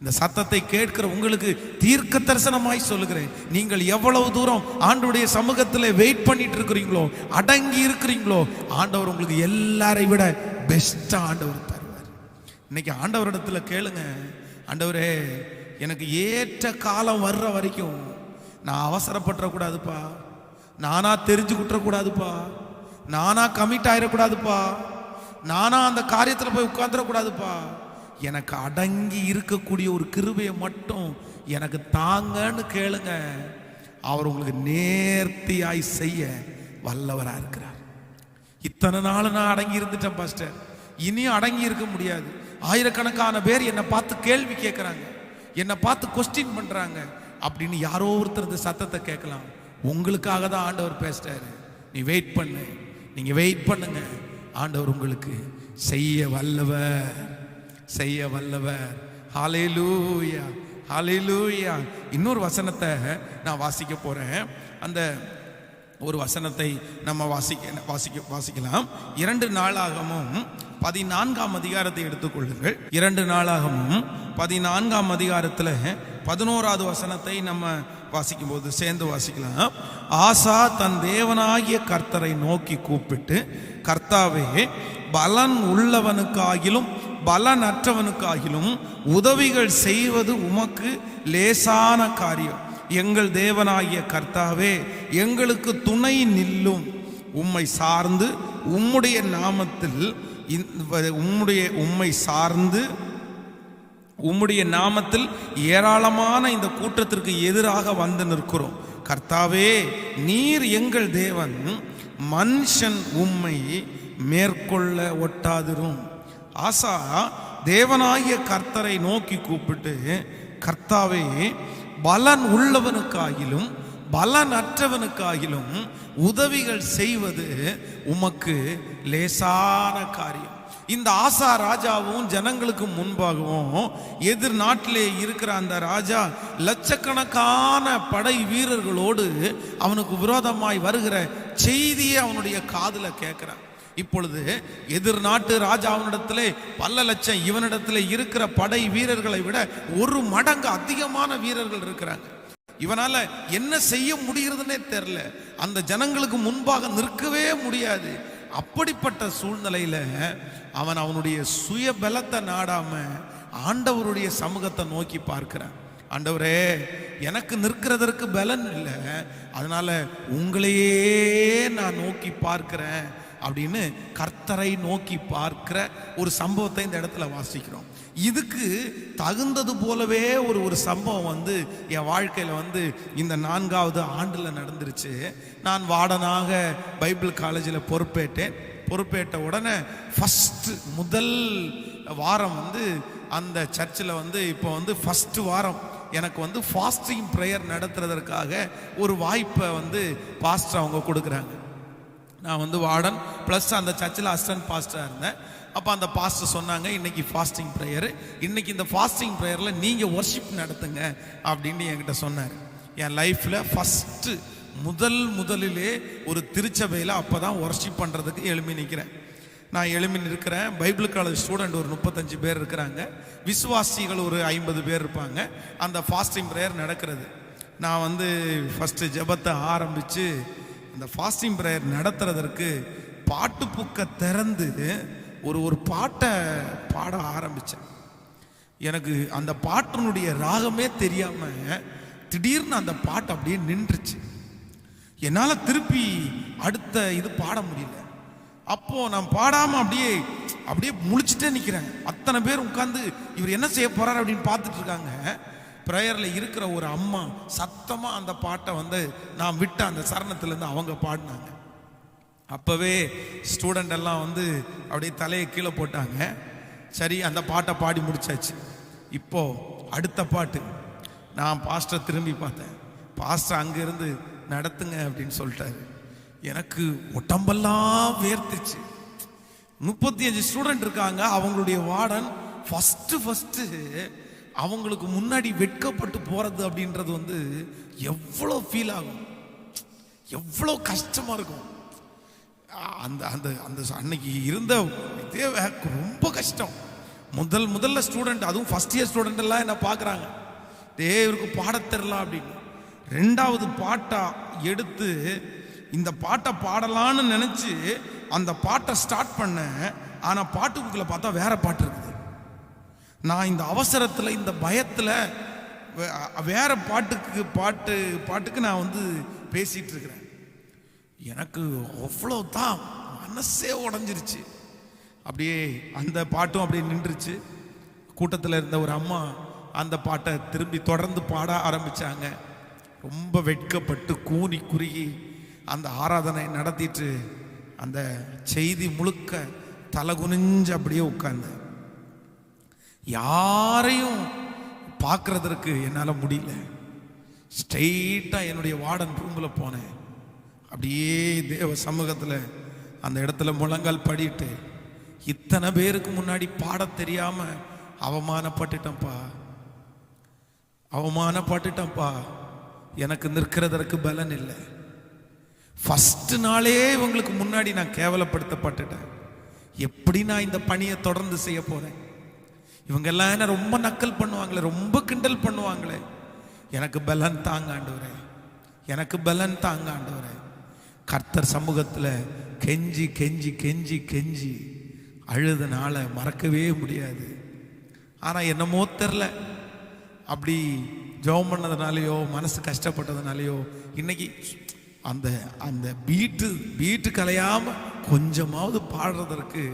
இந்த சத்தத்தை கேட்கிற உங்களுக்கு தீர்க்க தரிசனமாய் சொல்லுகிறேன், நீங்கள் எவ்வளவு தூரம் ஆண்டவருடைய சமூகத்தில் வெயிட் பண்ணிட்டு இருக்கிறீங்களோ, அடங்கி இருக்கிறீங்களோ, ஆண்டவர் உங்களுக்கு எல்லாரை விட பெஸ்டா ஆண்டவர் தருவார். இன்னைக்கு ஆண்டவரிடத்துல கேளுங்க, ஆண்டவரே எனக்கு ஏற்ற காலம் வர்ற வரைக்கும் நான் அவசரப்பட்டுறக்கூடாதுப்பா, நானா தெரிஞ்சுக்கிட்டக்கூடாதுப்பா, நானா கமிட் ஆயிடக்கூடாதுப்பா, நானா அந்த காரியத்தில் போய் உட்கார்ந்துடக்கூடாதுப்பா, எனக்கு அடங்கி இருக்கக்கூடிய ஒரு கிருபையை மட்டும் எனக்கு தாங்கன்னு கேளுங்க. அவர் உங்களுக்கு நேர்த்தியாய் செய்ய வல்லவராக இருக்கிறார். இத்தனை நாள் நான் அடங்கி இருந்துட்டேன் பாஸ்டர், இனியும் அடங்கி இருக்க முடியாது. ஆயிரக்கணக்கான பேர் என்னை பார்த்து கேள்வி கேட்குறாங்க, என்னை பார்த்து கொஸ்டின் பண்ணுறாங்க அப்படின்னு யாரோ ஒருத்தர் இந்த சத்தத்தை கேட்கலாம். உங்களுக்காக தான் ஆண்டவர் பேசுறாரு. நீ வெயிட் பண்ணு, நீங்க வெயிட் பண்ணுங்க, ஆண்டவர் உங்களுக்கு செய்ய வல்லவர், செய்ய வல்லவர். ஹல்லேலூயா, ஹல்லேலூயா. இன்னொரு வசனத்தை நான் வாசிக்க போறேன். அந்த ஒரு வசனத்தை நம்ம வாசிக்கலாம். 2 நாளாகமும் 14ஆம் அதிகாரத்தை எடுத்துக்கொள்ளுங்கள். 2 நாளாகமும் 14ஆம் அதிகாரத்தில் 11வது வசனத்தை நம்ம வாசிக்கும் போது சேர்ந்து வாசிக்கலாம். ஆசா தன் தேவனாகிய கர்த்தரை நோக்கி கூப்பிட்டு, கர்த்தாவே, பலன் உள்ளவனுக்காகிலும் பலனற்றவனுக்காகிலும் உதவிகள் செய்வது உமக்கு லேசான காரியம். எங்கள் தேவனாகிய கர்த்தாவே, எங்களுக்கு துணை நில்லும். உம்மை சார்ந்து உம்முடைய நாமத்தில் உம்மை சார்ந்து உம்முடைய நாமத்தில் ஏராளமான இந்த கூட்டத்திற்கு எதிராக வந்து நிற்கிறோம். கர்த்தாவே, நீர் எங்கள் தேவன், மனுஷன் உம்மை மேற்கொள்ள ஒட்டாதிரும். ஆசா தேவனாகிய கர்த்தரை நோக்கி கூப்பிட்டு, கர்த்தாவே, பலன் உள்ளவனுக்காகிலும் பலனற்றவனுக்காகிலும் உதவிகள் செய்வது உமக்கு லேசான காரியம். இந்த ஆசா ராஜாவும் ஜனங்களுக்கு முன்பாகவும் எதிர் நாட்டிலே இருக்கிற அந்த ராஜா லட்சக்கணக்கான படை வீரர்களோடு அவனுக்கு விரோதமாய் வருகிற செய்தியை அவனுடைய காதுல கேட்கிறான். இப்பொழுது எதிர் நாட்டு ராஜாவினிடத்திலே பல லட்சம், இவனிடத்திலே இருக்கிற படை வீரர்களை விட 1 மடங்கு அதிகமான வீரர்கள் இருக்கிறாங்க. இவனால என்ன செய்ய முடிகிறதுனே தெரியல. அந்த ஜனங்களுக்கு முன்பாக நிற்கவே முடியாது. அப்படிப்பட்ட சூழ்நிலையில அவன் அவனுடைய சுய பலத்தை நாடாம ஆண்டவருடைய சமூகத்தை நோக்கி பார்க்கிறான். ஆண்டவரே, எனக்கு நிற்கிறதற்கு பலன் இல்லை, அதனால உங்களையே நான் நோக்கி பார்க்கிறேன் அப்படின்னு கர்த்தரை நோக்கி பார்க்கிற ஒரு சம்பவத்தை இந்த இடத்துல வாசிக்கிறோம். இதுக்கு தகுந்தது போலவே ஒரு சம்பவம் என் வாழ்க்கையில் இந்த 4வது ஆண்டில் நடந்துருச்சு. நான் வார்டனாக பைபிள் காலேஜில் பொறுப்பேற்ற உடனே முதல் வாரம் அந்த சர்ச்சில் இப்போ ஃபஸ்ட்டு வாரம் எனக்கு ஃபாஸ்டிங் ப்ரேயர் நடத்துறதற்காக ஒரு வாய்ப்பை பாஸ்டர் அவங்க கொடுக்குறாங்க. நான் வார்டன் ப்ளஸ் அந்த சர்ச்சில் அசிஸ்டன்ட் பாஸ்டராக இருந்தேன். அப்போ அந்த பாஸ்டர் சொன்னாங்க, இன்னைக்கு ஃபாஸ்டிங் ப்ரேயர், இன்னைக்கு இந்த ஃபாஸ்டிங் ப்ரேயரில் நீங்கள் ஒர்ஷிப் நடத்துங்க அப்படின்னு என்கிட்ட சொன்னார். என் லைஃப்பில் முதலிலே ஒரு திருச்சபையில் அப்போ தான் ஒர்ஷிப் பண்ணுறதுக்கு எழுப்பி நிற்கிறேன். நான் எழுப்பி நிற்கிறேன். பைபிள் காலேஜ் ஸ்டூடெண்ட் ஒரு 35 பேர் இருக்கிறாங்க, விசுவாசிகள் ஒரு 50 பேர் இருப்பாங்க. அந்த ஃபாஸ்டிங் ப்ரேயர் நடக்கிறது. நான் ஃபஸ்ட்டு ஜெபத்தை ஆரம்பித்து இந்த ஃபாஸ்டிங் ப்ரேயர் நடத்துறதற்கு பாட்டு புக்கை திறந்து ஒரு பாட்டை பாட ஆரம்பித்தேன். எனக்கு அந்த பாட்டினுடைய ராகமே தெரியாமல் திடீர்னு அந்த பாட்டு அப்படியே நின்றுச்சு. என்னால் திருப்பி அடுத்த இது பாட முடியல. அப்போது நான் பாடாமல் அப்படியே முழிச்சுட்டே நிற்கிறேன். அத்தனை பேர் உட்காந்து இவர் என்ன செய்ய போகிறார் அப்படின்னு பார்த்துட்டு இருக்காங்க. ப்ரேயரில் இருக்கிற ஒரு அம்மா சத்தமாக அந்த பாட்டை நான் விட்ட அந்த சரணத்துலேருந்து அவங்க பாடினாங்க. அப்போவே ஸ்டூடெண்ட் எல்லாம் அப்படியே தலையை கீழே போட்டாங்க. சரி, அந்த பாட்டை பாடி முடிச்சாச்சு. இப்போது அடுத்த பாட்டு. நான் பாஸ்டர் திரும்பி பார்த்தேன். பாஸ்டர் அங்கேருந்து நடத்துங்க அப்படின்னு சொல்லிட்டாரு. எனக்கு உடம்பெல்லாம் வேர்த்துச்சு. 35 ஸ்டூடெண்ட் இருக்காங்க. அவங்களுடைய வார்டன் ஃபஸ்ட்டு அவங்களுக்கு முன்னாடி வெட்கப்பட்டு போகிறது அப்படின்றது எவ்வளோ ஃபீல் ஆகும், எவ்வளோ கஷ்டமாக இருக்கும். அந்த அந்த அந்த அன்னைக்கு இருந்த இதே ரொம்ப கஷ்டம். முதல்ல ஸ்டூடெண்ட், அதுவும் ஃபஸ்ட் இயர் ஸ்டூடெண்ட் எல்லாம் என்ன பார்க்குறாங்க, இவருக்கு பாடத்தரலாம் அப்படின்னு. 2வது பாட்டை எடுத்து இந்த பாட்டை பாடலான்னு நினச்சி அந்த பாட்டை ஸ்டார்ட் பண்ணேன். ஆனால் பாட்டு புக்கில் பார்த்தா வேற பாட்டு இருக்குது. நான் இந்த அவசரத்தில், இந்த பயத்தில் வேற பாட்டுக்கு நான் பேசிட்டு இருக்கிறேன். எனக்கு அவ்வளோதான் மனசே உடஞ்சிருச்சு. அப்படியே அந்த பாட்டும் அப்படியே நின்றுச்சு. கூட்டத்தில் இருந்த ஒரு அம்மா அந்த பாட்டை திரும்பி தொடர்ந்து பாட ஆரம்பித்தாங்க. ரொம்ப வெட்கப்பட்டு கூனி குறுகி அந்த ஆராதனை நடத்திட்டு அந்த செய்தி முழுக்க தலை குனிஞ்சு அப்படியே உட்கார்ந்து யாரையும் பார்க்கறதற்கு என்னால் முடியல. ஸ்ட்ரெயிட்டாக என்னுடைய வார்டன் ரூமில் போனேன். அப்படியே தேவ சமூகத்தில் அந்த இடத்துல முழங்கால் படிட்டு, இத்தனை பேருக்கு முன்னாடி பாட தெரியாமல் அவமானப்பட்டுட்டேன்ப்பா. எனக்கு நிற்கிறதற்கு பலன் இல்லை. ஃபஸ்ட்டு நாளே இவங்களுக்கு முன்னாடி நான் கேவலப்படுத்தப்பட்டுட்டேன். எப்படி நான் இந்த பணியை தொடர்ந்து செய்ய போகிறேன்? இவங்கெல்லாம் என்ன ரொம்ப நக்கல் பண்ணுவாங்களே, ரொம்ப கிண்டல் பண்ணுவாங்களே. எனக்கு பலன் தாங்க ஆண்டவரே, எனக்கு பலன் தாங்க ஆண்டவரே. கர்த்தர் சமூகத்தில் கெஞ்சி கெஞ்சி கெஞ்சி கெஞ்சி அழுதனால மறக்கவே முடியாது. ஆனால் என்னமோ தெரில, அப்படி ஜெபம் பண்ணதுனாலையோ மனசு கஷ்டப்பட்டதுனாலையோ இன்னைக்கு அந்த அந்த பீட்டு கலையாமல் கொஞ்சமாவது பாடுறதற்கு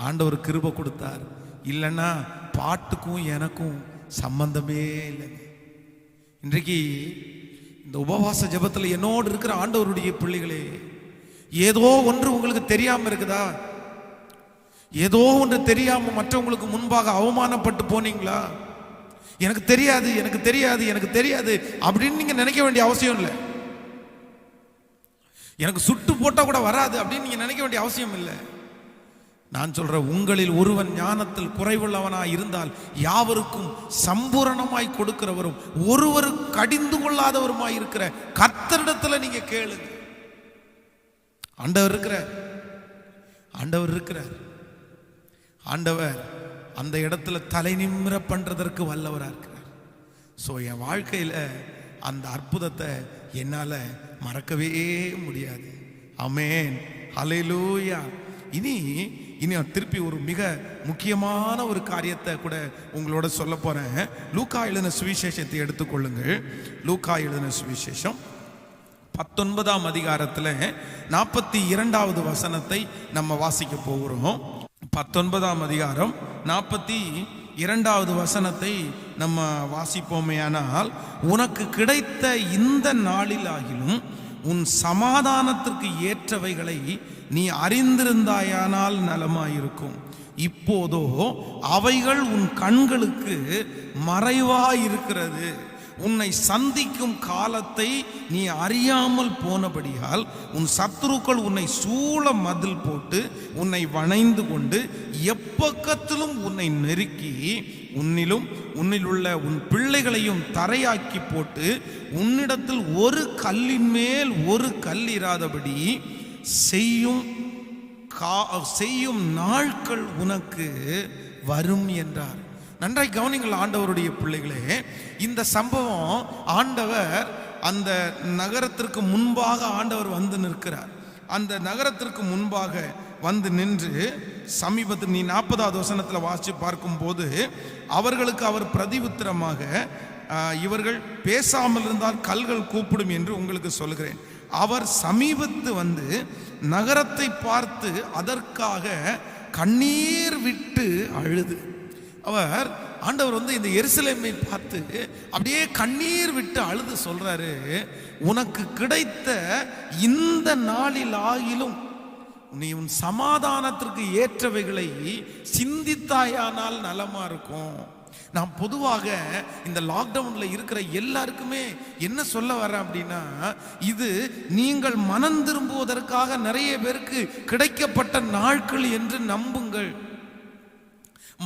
ஆண்டவர் கிருபை கொடுத்தார். இல்லைன்னா பாட்டுக்கும் எனக்கும் சம்பந்தமே இல்லைங்க. இன்றைக்கு இந்த உபவாச ஜெபத்தில் என்னோடு இருக்கிற ஆண்டவருடைய பிள்ளைகளே, ஏதோ ஒன்று உங்களுக்கு தெரியாம இருக்குதா? ஏதோ ஒன்று தெரியாம மற்றவங்களுக்கு முன்பாக அவமானப்பட்டு போனீங்களா? எனக்கு தெரியாது, எனக்கு தெரியாது, எனக்கு தெரியாது அப்படின்னு நீங்க நினைக்க வேண்டிய அவசியம் இல்லை. எனக்கு சுட்டு போட்டா கூட வராது அப்படின்னு நீங்க நினைக்க வேண்டிய அவசியம் இல்லை. நான் சொல்ற, உங்களில் ஒருவன் ஞானத்தில் குறைவுள்ளவனாய் இருந்தால் யாவருக்கும் சம்பூரணமாய் கொடுக்கிறவரும் ஒருவர் கடிந்து கொள்ளாதவருமாய் இருக்கிற கர்த்தரிடத்துல நீங்க கேளுங்க. ஆண்டவர் இருக்கிறார், ஆண்டவர் இருக்கிறார். ஆண்டவர் அந்த இடத்துல தலை நிமிர பண்றதற்கு வல்லவராக இருக்கிறார். ஸோ என் வாழ்க்கையில் அந்த அற்புதத்தை என்னால் மறக்கவே முடியாது. ஆமென், ஹல்லேலூயா. இனி திருப்பி ஒரு மிக முக்கியமான ஒரு காரியத்தை கூட உங்களோட சொல்ல போறேன். லூக்கா எழுதின சுவிசேஷத்தை எடுத்துக்கொள்ளுங்கள். லூக்கா எழுதின சுவிசேஷம் 19ஆம் அதிகாரத்தில் 42வது வசனத்தை நம்ம வாசிக்க போகிறோம். 19ஆம் அதிகாரம் 42வது வசனத்தை நம்ம வாசிப்போமேயானால், உனக்கு கிடைத்த இந்த நாளில் ஆகிலும் உன் சமாதானத்திற்கு ஏற்றவைகளை நீ அறிந்திருந்தாயானால் நலமாயிருக்கும். இப்போதோ அவைகள் உன் கண்களுக்கு மறைவாயிருக்கிறது. உன்னை சந்திக்கும் காலத்தை நீ அறியாமல் போனபடியால் உன் சத்துருக்கள் உன்னை சூழ மதில் போட்டு உன்னை வணைந்து கொண்டு எப்பக்கத்திலும் உன்னை நெருக்கி உன்னிலுள்ள உன் பிள்ளைகளையும் தரையாக்கி போட்டு உன்னிடத்தில் ஒரு கல்லின் மேல் ஒரு கல் இராதபடி செய்யும் நாட்கள் உனக்கு வரும் என்றார். நன்றாய் கவனிங்கள் ஆண்டவருடைய பிள்ளைகளே. இந்த சம்பவம், ஆண்டவர் அந்த நகரத்திற்கு முன்பாக ஆண்டவர் வந்து நிற்கிறார். அந்த நகரத்திற்கு முன்பாக வந்து நின்று சமீபத்தில், நீ 40வது வசனத்தில் வாசித்து பார்க்கும்போது, அவர்களுக்கு அவர் பிரதியுத்தரமாக, இவர்கள் பேசாமல் இருந்தால் கல்கள் கூப்பிடும் என்று உங்களுக்கு சொல்கிறேன். அவர் சமீபத்து வந்து நகரத்தை பார்த்து அதற்காக கண்ணீர் விட்டு அழுது, ஆண்டவர் வந்து இந்த எருசலேமை பார்த்து அப்படியே கண்ணீர் விட்டு அழுது சொல்றாரு, உனக்கு கிடைத்த இந்த நாளில் ஆகிலும் நீ உன் சமாதானத்திற்கு ஏற்றவைகளை சிந்தித்தாயானால் நலமா இருக்கும். நான் பொதுவாக இந்த லாக்டவுன்ல இருக்கிற எல்லாருக்குமே என்ன சொல்ல வரேன் அப்படின்னா, இது நீங்கள் மனம் திரும்புவதற்காக நிறைய பேருக்கு கிடைக்கப்பட்ட நாட்கள் என்று நம்புங்கள்.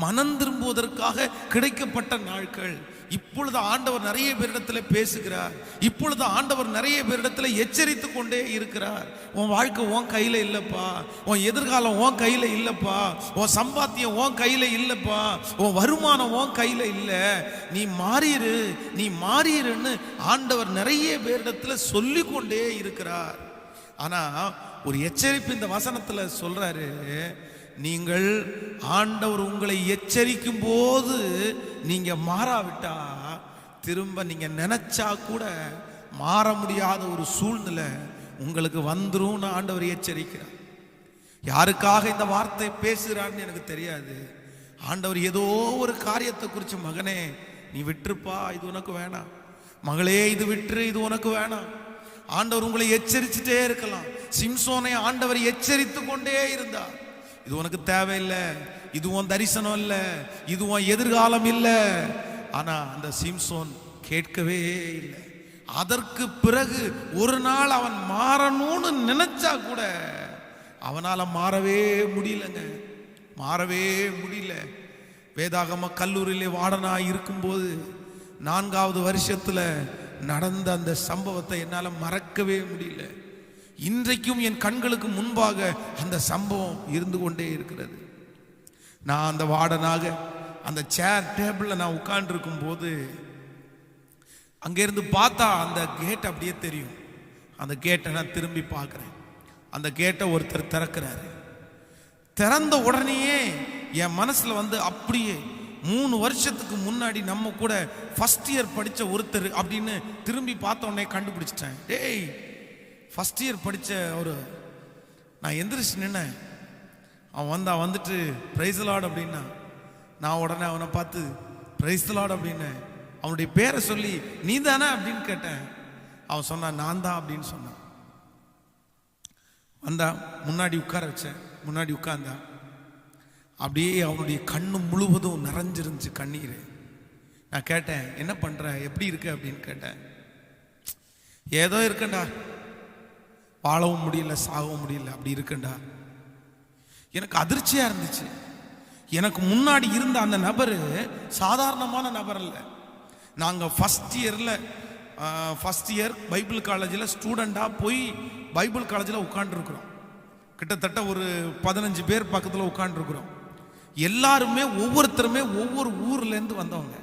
மனம் திரும்புவதற்காக கிடைக்கப்பட்ட நாட்கள். இப்பொழுது ஆண்டவர் நிறைய பேரிடத்தில் பேசுகிறார். இப்பொழுது ஆண்டவர் நிறைய பேரிடத்தில் எச்சரித்து கொண்டே இருக்கிறார். உன் வாழ்க்கை உன் கையில் இல்லைப்பா, உன் எதிர்காலம் உன் கையில் இல்லைப்பா, உன் சம்பாத்தியம் உன் கையில் இல்லைப்பா, உன் வருமானம் உன் கையில் இல்லை, நீ மாறிடுன்னு ஆண்டவர் நிறைய பேரிடத்தில் சொல்லி கொண்டே இருக்கிறார். ஆனால் ஒரு எச்சரிப்பு இந்த வசனத்தில் சொல்றாரு, நீங்கள் ஆண்டவர் உங்களை எச்சரிக்கும் போது நீங்க மாறாவிட்டா திரும்ப நீங்க நினைச்சா கூட மாற முடியாத ஒரு சூழ்நிலை உங்களுக்கு வந்துரும். ஆண்டவர் எச்சரிக்கிறார். யாருக்காக இந்த வார்த்தை பேசுகிறான்னு எனக்கு தெரியாது. ஆண்டவர் ஏதோ ஒரு காரியத்தை குறித்து, மகனே நீ விட்டுருப்பா, இது உனக்கு வேணாம், மகளே இது விட்டுரு, இது உனக்கு வேணாம். ஆண்டவர் உங்களை எச்சரிச்சுட்டே இருக்கலாம். சிம்சோனை ஆண்டவர் எச்சரித்து கொண்டே இருந்தார். இது உனக்கு தேவையில்லை, இது உன் தரிசனம் இல்லை, இது உன் எதிர்காலம் இல்லை. ஆனா அந்த சிம்சோன் கேட்கவே இல்லை. அதற்கு பிறகு ஒரு நாள் அவன் மாறணும்னு நினைச்சா கூட அவனால மாறவே முடியலங்க, மாறவே முடியல. வேதாகம கல்லூரியிலே வார்டனா இருக்கும்போது 4வது வருஷத்துல நடந்த அந்த சம்பவத்தை என்னால மறக்கவே முடியல. இன்றைக்கும் என் கண்களுக்கு முன்பாக அந்த சம்பவம் இருந்து கொண்டே இருக்கிறது. நான் அந்த வார்டனாக அந்த சேர் டேபிள்ல நான் உட்கார்ந்து இருக்கும் போது அங்கிருந்து பார்த்தா அந்த கேட் அப்படியே தெரியும். அந்த கேட்டை நான் திரும்பி பார்க்கிறேன். அந்த கேட்டை ஒருத்தர் திறக்கிறாரு. திறந்த உடனேயே என் மனசுல வந்து அப்படியே 3 வருஷத்துக்கு முன்னாடி நம்ம கூட ஃபர்ஸ்ட் இயர் படிச்ச ஒருத்தர் அப்படின்னு திரும்பி பார்த்த உடனே கண்டுபிடிச்சிட்டேன். டேய், ஃபர்ஸ்ட் இயர் படித்த ஒரு, நான் எந்திரிச்சு நின்னேன். அவன் வந்துட்டு பிரைஸ் லார்ட் அப்படின்னா, நான் உடனே அவனை பார்த்து பிரைஸ் தி லார்ட் அப்படின்னு அவனுடைய பேரை சொல்லி நீ தானே அப்படின்னு கேட்டேன். அவன் சொன்னான் நான் தான் அப்படின்னு சொன்னான். வந்தா முன்னாடி உட்கார வச்சேன். முன்னாடி உட்கார்ந்தான். அப்படியே அவனுடைய கண்ணு முழுவதும் நிறைஞ்சிருந்துச்சு கண்ணீர். நான் கேட்டேன் என்ன பண்ற, எப்படி இருக்கு அப்படின்னு கேட்டேன். ஏதோ இருக்கண்டா, வாழவும் முடியல சாகவும் முடியல, அப்படி இருக்கண்டா. எனக்கு அதிர்ச்சியா இருந்துச்சு. எனக்கு முன்னாடி இருந்த அந்த நபர் சாதாரணமான நபர் அல்ல. நாங்கள் ஃபர்ஸ்ட் இயர் பைபிள் காலேஜில் ஸ்டூடெண்டாக போய் பைபிள் காலேஜில் உட்காந்துருக்குறோம். கிட்டத்தட்ட ஒரு 15 பேர் பக்கத்தில் உட்காந்துருக்குறோம். எல்லாருமே ஒவ்வொருத்தருமே ஒவ்வொரு ஊர்லேருந்து வந்தவங்க.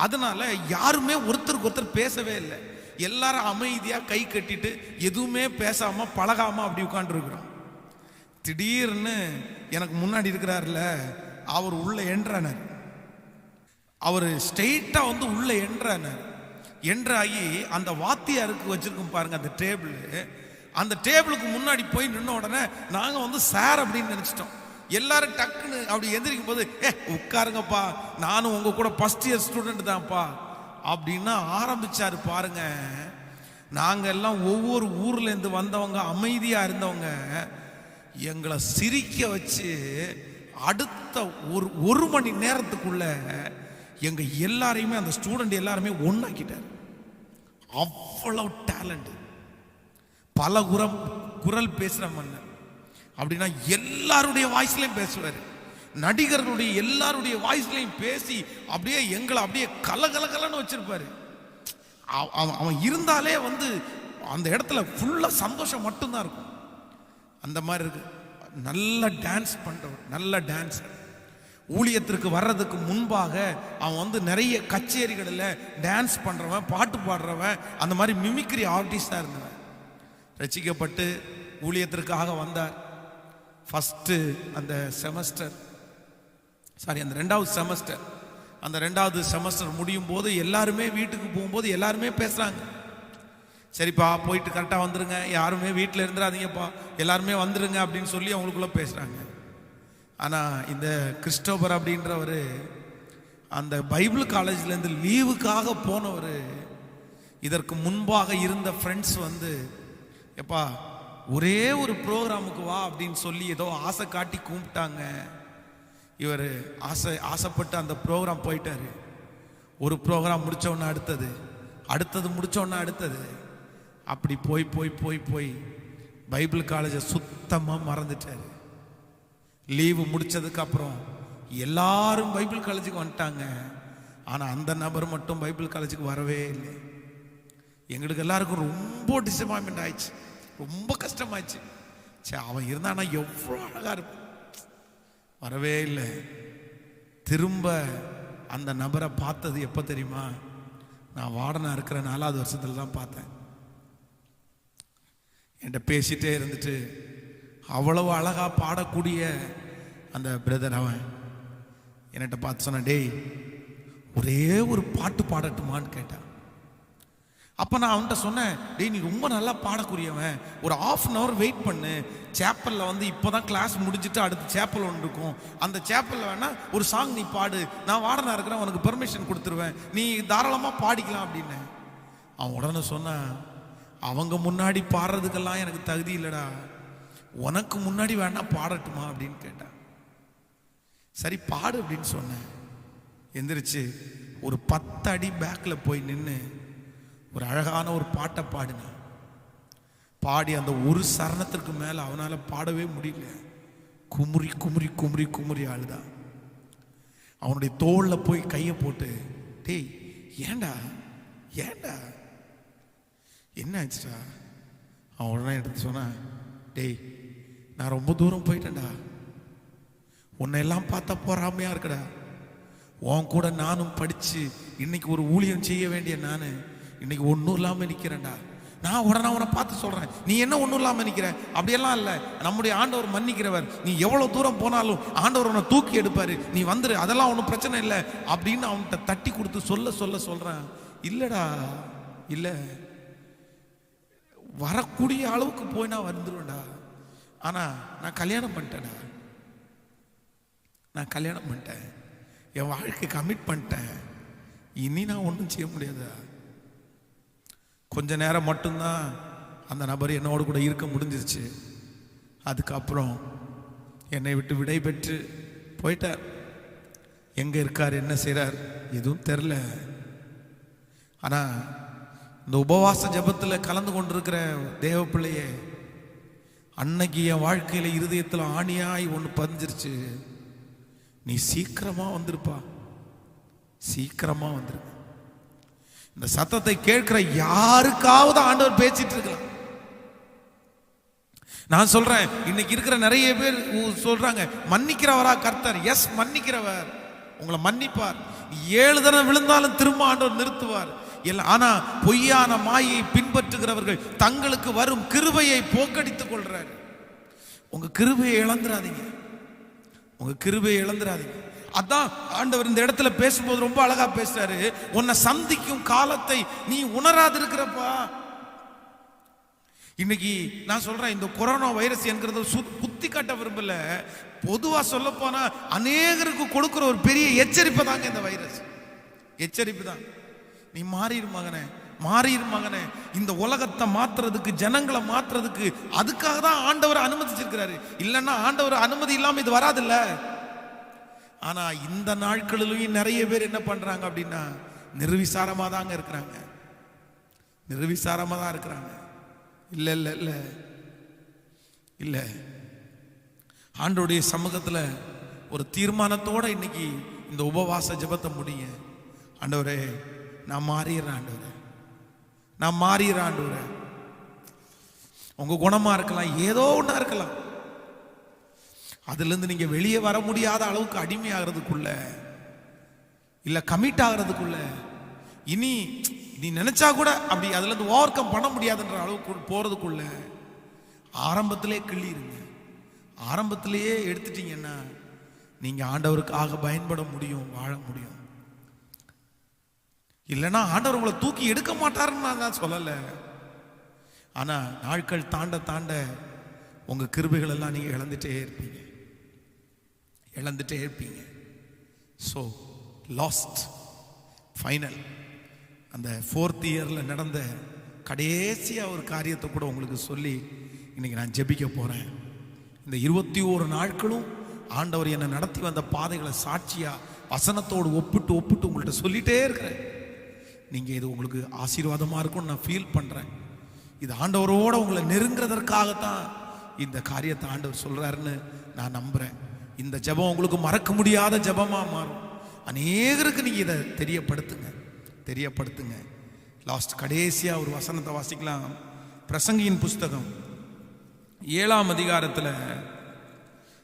அதனால யாருமே ஒருத்தருக்கு ஒருத்தர் பேசவே இல்லை. எல்லாரும் அமைதியாக கை கட்டிட்டு எதுவுமே பேசாம பழகாம அப்படி உட்காந்துருக்குறோம். திடீர்னு எனக்கு முன்னாடி இருக்கிறார்ல, அவர் உள்ள என்ட்ரானார். அவர் ஸ்ட்ரெயிட்டா வந்து உள்ள என்ட்ரானார். என்ட்ராகி அந்த வாத்தியாருக்கு வச்சிருக்கோம் பாருங்க அந்த டேபிள், அந்த டேபிளுக்கு முன்னாடி போய் நின்ன உடனே நாங்க வந்து சார் அப்படின்னு நினைச்சிட்டோம். எல்லாரும் டக்குன்னு அப்படி எந்திரிக்கும் போது உட்காருங்கப்பா, நானும் உங்க கூட ஃபர்ஸ்ட் இயர் ஸ்டூடெண்ட் தான்ப்பா அப்படின்னு ஆரம்பிச்சாரு பாருங்க. நாங்க எல்லாம் ஒவ்வொரு ஊர்ல இருந்து வந்தவங்க, அமைதியா இருந்தவங்க, எங்களை சிரிக்க வச்சு அடுத்த ஒரு மணி நேரத்துக்குள்ள எங்க எல்லாரையுமே அந்த ஸ்டூடெண்ட் எல்லாருமே ஒன்னாக்கிட்டார். அவ்வளவு டேலண்ட். பல குரல் பேசுற மன்னன் அப்படின்னா எல்லாருடைய வாய்ஸ்லயும் பேசுவாரு. நடிகர்களுடைய எல்லாருடைய வாய்ஸ்லயும் பேசி அப்படியே எங்களை அப்படியே கலகலன்னு வச்சிருப்பாரு. அவன் இருந்தாலே வந்து அந்த இடத்துல ஃபுல்லா சந்தோஷம் மட்டும்தான் இருக்கும். அந்த மாதிரி இருக்கு. நல்ல டான்ஸ் பண்றவர், நல்ல டான்ஸர். ஊழியத்திற்கு வர்றதுக்கு முன்பாக அவன் வந்து நிறைய கச்சேரிகளில் டான்ஸ் பண்றவன், பாட்டு பாடுறவன், அந்த மாதிரி மிமிக்ரி ஆர்டிஸ்டா இருந்தவன். ரசிக்கப்பட்டு ஊழியத்திற்காக வந்தார். ஃபர்ஸ்ட் அந்த செமஸ்டர், அந்த 2வது செமஸ்டர், அந்த 2வது செமஸ்டர் முடியும் போது எல்லாருமே வீட்டுக்கு போகும்போது எல்லாருமே பேசுறாங்க. சரிப்பா போயிட்டு கரெக்டாக வந்துருங்க, யாருமே வீட்டில் இருந்துடாதீங்கப்பா, எல்லாருமே வந்துருங்க அப்படின்னு சொல்லி அவங்களுக்குள்ள பேசுறாங்க. ஆனால் இந்த கிறிஸ்டோபர் அப்படின்றவர் அந்த பைபிள் காலேஜ்லேருந்து லீவுக்காக போனவர். இதற்கு முன்பாக இருந்த ஃப்ரெண்ட்ஸ் வந்து எப்பா ஒரே ஒரு ப்ரோக்ராமுக்கு வா அப்படின்னு சொல்லி ஏதோ ஆசை காட்டி கூப்பிட்டாங்க. இவர் ஆசைப்பட்டு அந்த ப்ரோக்ராம் போயிட்டாரு. ஒரு ப்ரோக்ராம் முடிச்ச உடனே அடுத்தது முடிச்ச உடனே அடுத்தது, அப்படி போய் போய் போய் போய் பைபிள் காலேஜை சுத்தமாக மறந்துட்டாரு. லீவு முடிச்சதுக்கு அப்புறம் எல்லாரும் பைபிள் காலேஜுக்கு வந்துட்டாங்க. ஆனால் அந்த நபர் மட்டும் பைபிள் காலேஜுக்கு வரவே இல்லை. எங்களுக்கு எல்லாருக்கும் ரொம்ப டிசப்பாயின்மெண்ட் ஆயிடுச்சு, ரொம்ப கஷ்டமாயிடுச்சு. சரி அவன் இருந்தானா எவ்வளோ அழகா இருக்கும், வரவே இல்லை. திரும்ப அந்த நபரை பார்த்தது எப்போ தெரியுமா? நான் வார்டனா இருக்கிற 4வது வருஷத்துல தான் பார்த்தேன். என்கிட்ட பேசிட்டே இருந்துட்டு அவ்வளவு அழகா பாடக்கூடிய அந்த பிரதர் அவன் என்கிட்ட பார்த்து சொன்ன, டேய் ஒரே ஒரு பாட்டு பாடட்டுமான்னு கேட்டான். அப்போ நான் அவன்கிட்ட சொன்னேன், டேய் நீ ரொம்ப நல்லா பாடக்கூடியவன், ஒரு 1/2 hour வெயிட் பண்ணு, சேப்பலில் வந்து இப்போ தான் கிளாஸ் முடிஞ்சுட்டு அடுத்த சேப்பல் ஒன்று இருக்கும், அந்த சேப்பலில் வேணா ஒரு சாங் நீ பாடு, நான் வார்டனா இருக்கிறேன், உனக்கு பெர்மிஷன் கொடுத்துருவேன், நீ தாராளமாக பாடிக்கலாம் அப்படின்னு. அவன் உடனே சொன்னான், அவங்க முன்னாடி பாடுறதுக்கெல்லாம் எனக்கு தகுதி இல்லைடா, உனக்கு முன்னாடி வேணா பாடட்டுமா அப்படின்னு கேட்டான். சரி பாடு அப்படின்னு சொன்னேன். எந்திரிச்சு ஒரு 10 அடி பேக்கில் போய் நின்று ஒரு அழகான ஒரு பாட்டை பாடினான். பாடி அந்த ஒரு சரணத்திற்கு மேலே அவனால் பாடவே முடியல. குமுறி குமுறி குமுறி குமுறி அழுதான். அவனுடைய தோளில் போய் கையை போட்டு, டேய் ஏண்டா என்ன ஆச்சுடா? அவன் உடனே எடுத்து சொன்னான், டேய் நான் ரொம்ப தூரம் போயிட்டேன்டா, உன்னை எல்லாம் பார்த்தா பொறாமையா இருக்குடா, உன் கூட நானும் படிச்சு இன்னைக்கு ஒரு ஊழியம் செய்ய வேண்டிய நான் இன்னைக்கு ஒன்றும் இல்லாமல் நிற்கிறேன்டா. நான் உடனே அவனை பார்த்து சொல்றேன், நீ என்ன ஒன்றும் இல்லாமல் நிற்கிற? அப்படியெல்லாம் இல்லை, நம்முடைய ஆண்டவர் மன்னிக்கிறவர், நீ எவ்வளோ தூரம் போனாலும் ஆண்டவர் உன்னை தூக்கி எடுப்பாரு, நீ வந்துரு, அதெல்லாம் ஒன்றும் பிரச்சனை இல்லை அப்படின்னு அவன்கிட்ட தட்டி கொடுத்து சொல்றேன். இல்லடா இல்லை, வரக்கூடிய அளவுக்கு போய் நான் வந்துருவேன்டா, ஆனால் நான் கல்யாணம் பண்ணிட்டேன். என் வாழ்க்கை கமிட் பண்ணிட்டேன், இனி நான் ஒன்றும் செய்ய முடியாது. கொஞ்ச நேரம் மட்டும்தான் அந்த நபர் என்னோடு கூட இருக்க முடிஞ்சிருச்சு. அதுக்கப்புறம் என்னை விட்டு விடை பெற்று போயிட்டார். எங்கே இருக்கார், என்ன செய்கிறார் எதுவும் தெரில. ஆனால் இந்த உபவாச ஜபத்தில் கலந்து கொண்டிருக்கிற தேவ பிள்ளையே, அன்னைக்கு என் வாழ்க்கையில் இருதயத்தில் ஆணியாய் ஒன்று பதிஞ்சிருச்சு. நீ சீக்கிரமாக வந்திருப்பா, சீக்கிரமாக வந்துரு. இந்த சத்தத்தை கேட்கிற யாருக்காவது ஆண்டவர் பேசிட்டு இருக்கலாம். நான் சொல்றேன், இன்னைக்கு இருக்கிற நிறைய பேர் சொல்றாங்க மன்னிக்கிறவரா கர்த்தர். எஸ், மன்னிக்கிறவர், உங்களை மன்னிப்பார். 7 தடவை விழுந்தாலும் திரும்ப ஆண்டவர் நிறுத்துவார். ஆனா பொய்யான மாயை பின்பற்றுகிறவர்கள் தங்களுக்கு வரும் கிருபையை போக்கடித்துக் கொள்றாரு. உங்க கிருபையை இழந்துராதீங்க, உங்க கிருபையை இழந்துராதீங்க. அதான் ஆண்டவர் இந்த இடத்துல பேசும்போது ரொம்ப அழகா பேசுறாரு. உன்னை சந்திக்கும் காலத்தை நீ உணராது இருக்கிறப்பா. இன்னைக்கு நான் சொல்றேன், இந்த கொரோனா வைரஸ் என்கிறது குத்தி காட்ட விரும்பல, பொதுவா சொல்ல போனா அநேகருக்கு கொடுக்கிற ஒரு பெரிய எச்சரிப்பு தாங்க இந்த வைரஸ். எச்சரிப்பு தான். நீ மாறிடு மகனே, மாறிடு மகனே. இந்த உலகத்தை மாத்துறதுக்கு, ஜனங்களை மாத்துறதுக்கு, அதுக்காக தான் ஆண்டவர் அனுமதிச்சிருக்கிறாரு. இல்லைன்னா ஆண்டவர் அனுமதி இல்லாம இது வராதுல்ல. ஆனா இந்த நாட்களிலும் நிறைய பேர் என்ன பண்றாங்க அப்படின்னா, நிர்விசாரமா தாங்க இருக்கிறாங்க, நிர்விசாரமா தான் இருக்கிறாங்க. இல்ல இல்ல இல்ல இல்ல, ஆண்டவருடைய சமூகத்துல ஒரு தீர்மானத்தோட இன்னைக்கு இந்த உபவாச ஜெபத்தை முடிங்க. ஆண்டவரே, நான் மாறிடுறேன், ஆண்டவரே நான் மாறிடுறேன், ஆண்டவரே. உங்க குணமா இருக்கலாம், ஏதோ ஒன்றா இருக்கலாம், அதுல இருந்து நீங்க வெளியே வர முடியாத அளவுக்கு அடிமையாகிறதுக்குள்ள, இல்ல கமிட் ஆகிறதுக்குள்ள, இனி நீ நினைச்சா கூட அப்படி அதுல இருந்து ஓவர் கம் பண்ண முடியாதுன்ற அளவுக்கு போறதுக்குள்ள ஆரம்பத்திலே கிள்ளிருங்க. ஆரம்பத்திலேயே எடுத்துட்டீங்கன்னா நீங்க ஆண்டவருக்காக பயன்பட முடியும், வாழ முடியும். இல்லைன்னா ஆண்டவர் உங்களை தூக்கி எடுக்க மாட்டாருன்னு நான் சொல்லல. ஆனா நாட்கள் தாண்ட தாண்ட உங்க கிருபைகள் எல்லாம் நீங்க இழந்துட்டே இருப்பீங்க, இழந்துட்டே இருப்பீங்க. ஸோ லாஸ்ட் ஃபைனல் அந்த 4th இயரில் நடந்த கடைசியாக ஒரு காரியத்தை கூட உங்களுக்கு சொல்லி இன்னைக்கு நான் ஜெபிக்க போகிறேன். இந்த 21 நாட்களும் ஆண்டவர் என்னை நடத்தி வந்த பாதைகளை சாட்சியாக வசனத்தோடு ஒப்பிட்டு ஒப்பிட்டு உங்கள்கிட்ட சொல்லிகிட்டே இருக்கிறேன். நீங்கள் இது உங்களுக்கு ஆசீர்வாதமாக இருக்கும்னு நான் ஃபீல் பண்ணுறேன். இது ஆண்டவரோடு உங்களை நெருங்குறதற்காகத்தான் இந்த காரியத்தை ஆண்டவர் சொல்கிறாருன்னு நான் நம்புகிறேன். இந்த ஜெபம் உங்களுக்கு மறக்க முடியாத ஜெபமாக மாறும். அநேகருக்கு நீங்கள் இதை தெரியப்படுத்துங்க, தெரியப்படுத்துங்க. லாஸ்ட் கடைசியாக ஒரு வசனத்தை வாசிக்கலாம். பிரசங்கியின் புஸ்தகம் 7ஆம் அதிகாரத்தில்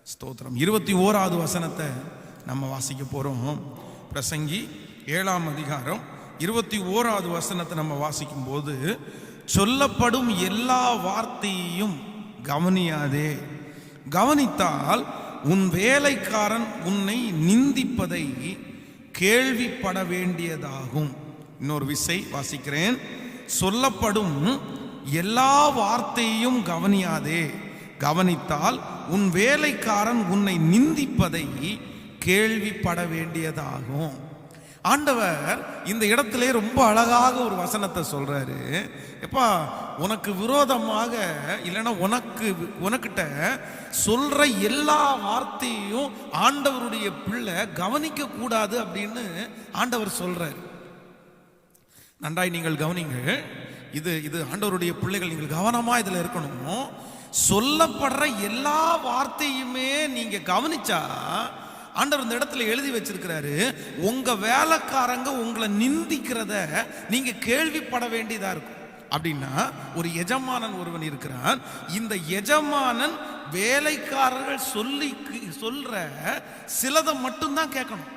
ஸ்தோத்திரம் 21வது வசனத்தை நம்ம வாசிக்க போகிறோம். பிரசங்கி 7ஆம் அதிகாரம் 21வது வசனத்தை நம்ம வாசிக்கும் போது, சொல்லப்படும் எல்லா வார்த்தையையும் கவனியாதே, கவனித்தால் உன் வேலைக்காரன் உன்னை நிந்திப்பதை கேள்விப்பட வேண்டியதாகும். இன்னொரு விசை வாசிக்கிறேன். சொல்லப்படும் எல்லா வார்த்தையையும் கவனியாதே, கவனித்தால் உன் வேலைக்காரன் உன்னை நிந்திப்பதை கேள்விப்பட வேண்டியதாகும். ஆண்டவர் இந்த இடத்திலே ரொம்ப அழகாக ஒரு வசனத்தை சொல்றாரு. எப்பா, உனக்கு விரோதமாக இல்லைன்னா உனக்கிட்ட சொல்ற எல்லா வார்த்தையும் ஆண்டவருடைய பிள்ளை கவனிக்க கூடாது அப்படின்னு ஆண்டவர் சொல்றாரு. நன்றாய் நீங்கள் கவனிங்கள். இது ஆண்டவருடைய பிள்ளைகள், நீங்கள் கவனமா இதுல இருக்கணும். சொல்லப்படுற எல்லா வார்த்தையுமே நீங்க கவனிச்சா, ஆண்டவர் இந்த இடத்துல எழுதி வச்சிருக்கிறாரு, உங்க வேலைக்காரங்க உங்களை நிந்திக்கிறத நீங்க கேள்விப்பட வேண்டியதா இருக்கும். அப்படின்னா ஒரு எஜமானன் ஒருவன் இருக்கிறான். இந்த எஜமானன் வேலைக்காரர்கள் சொல்ற சிலதை மட்டும்தான் கேட்கணும்.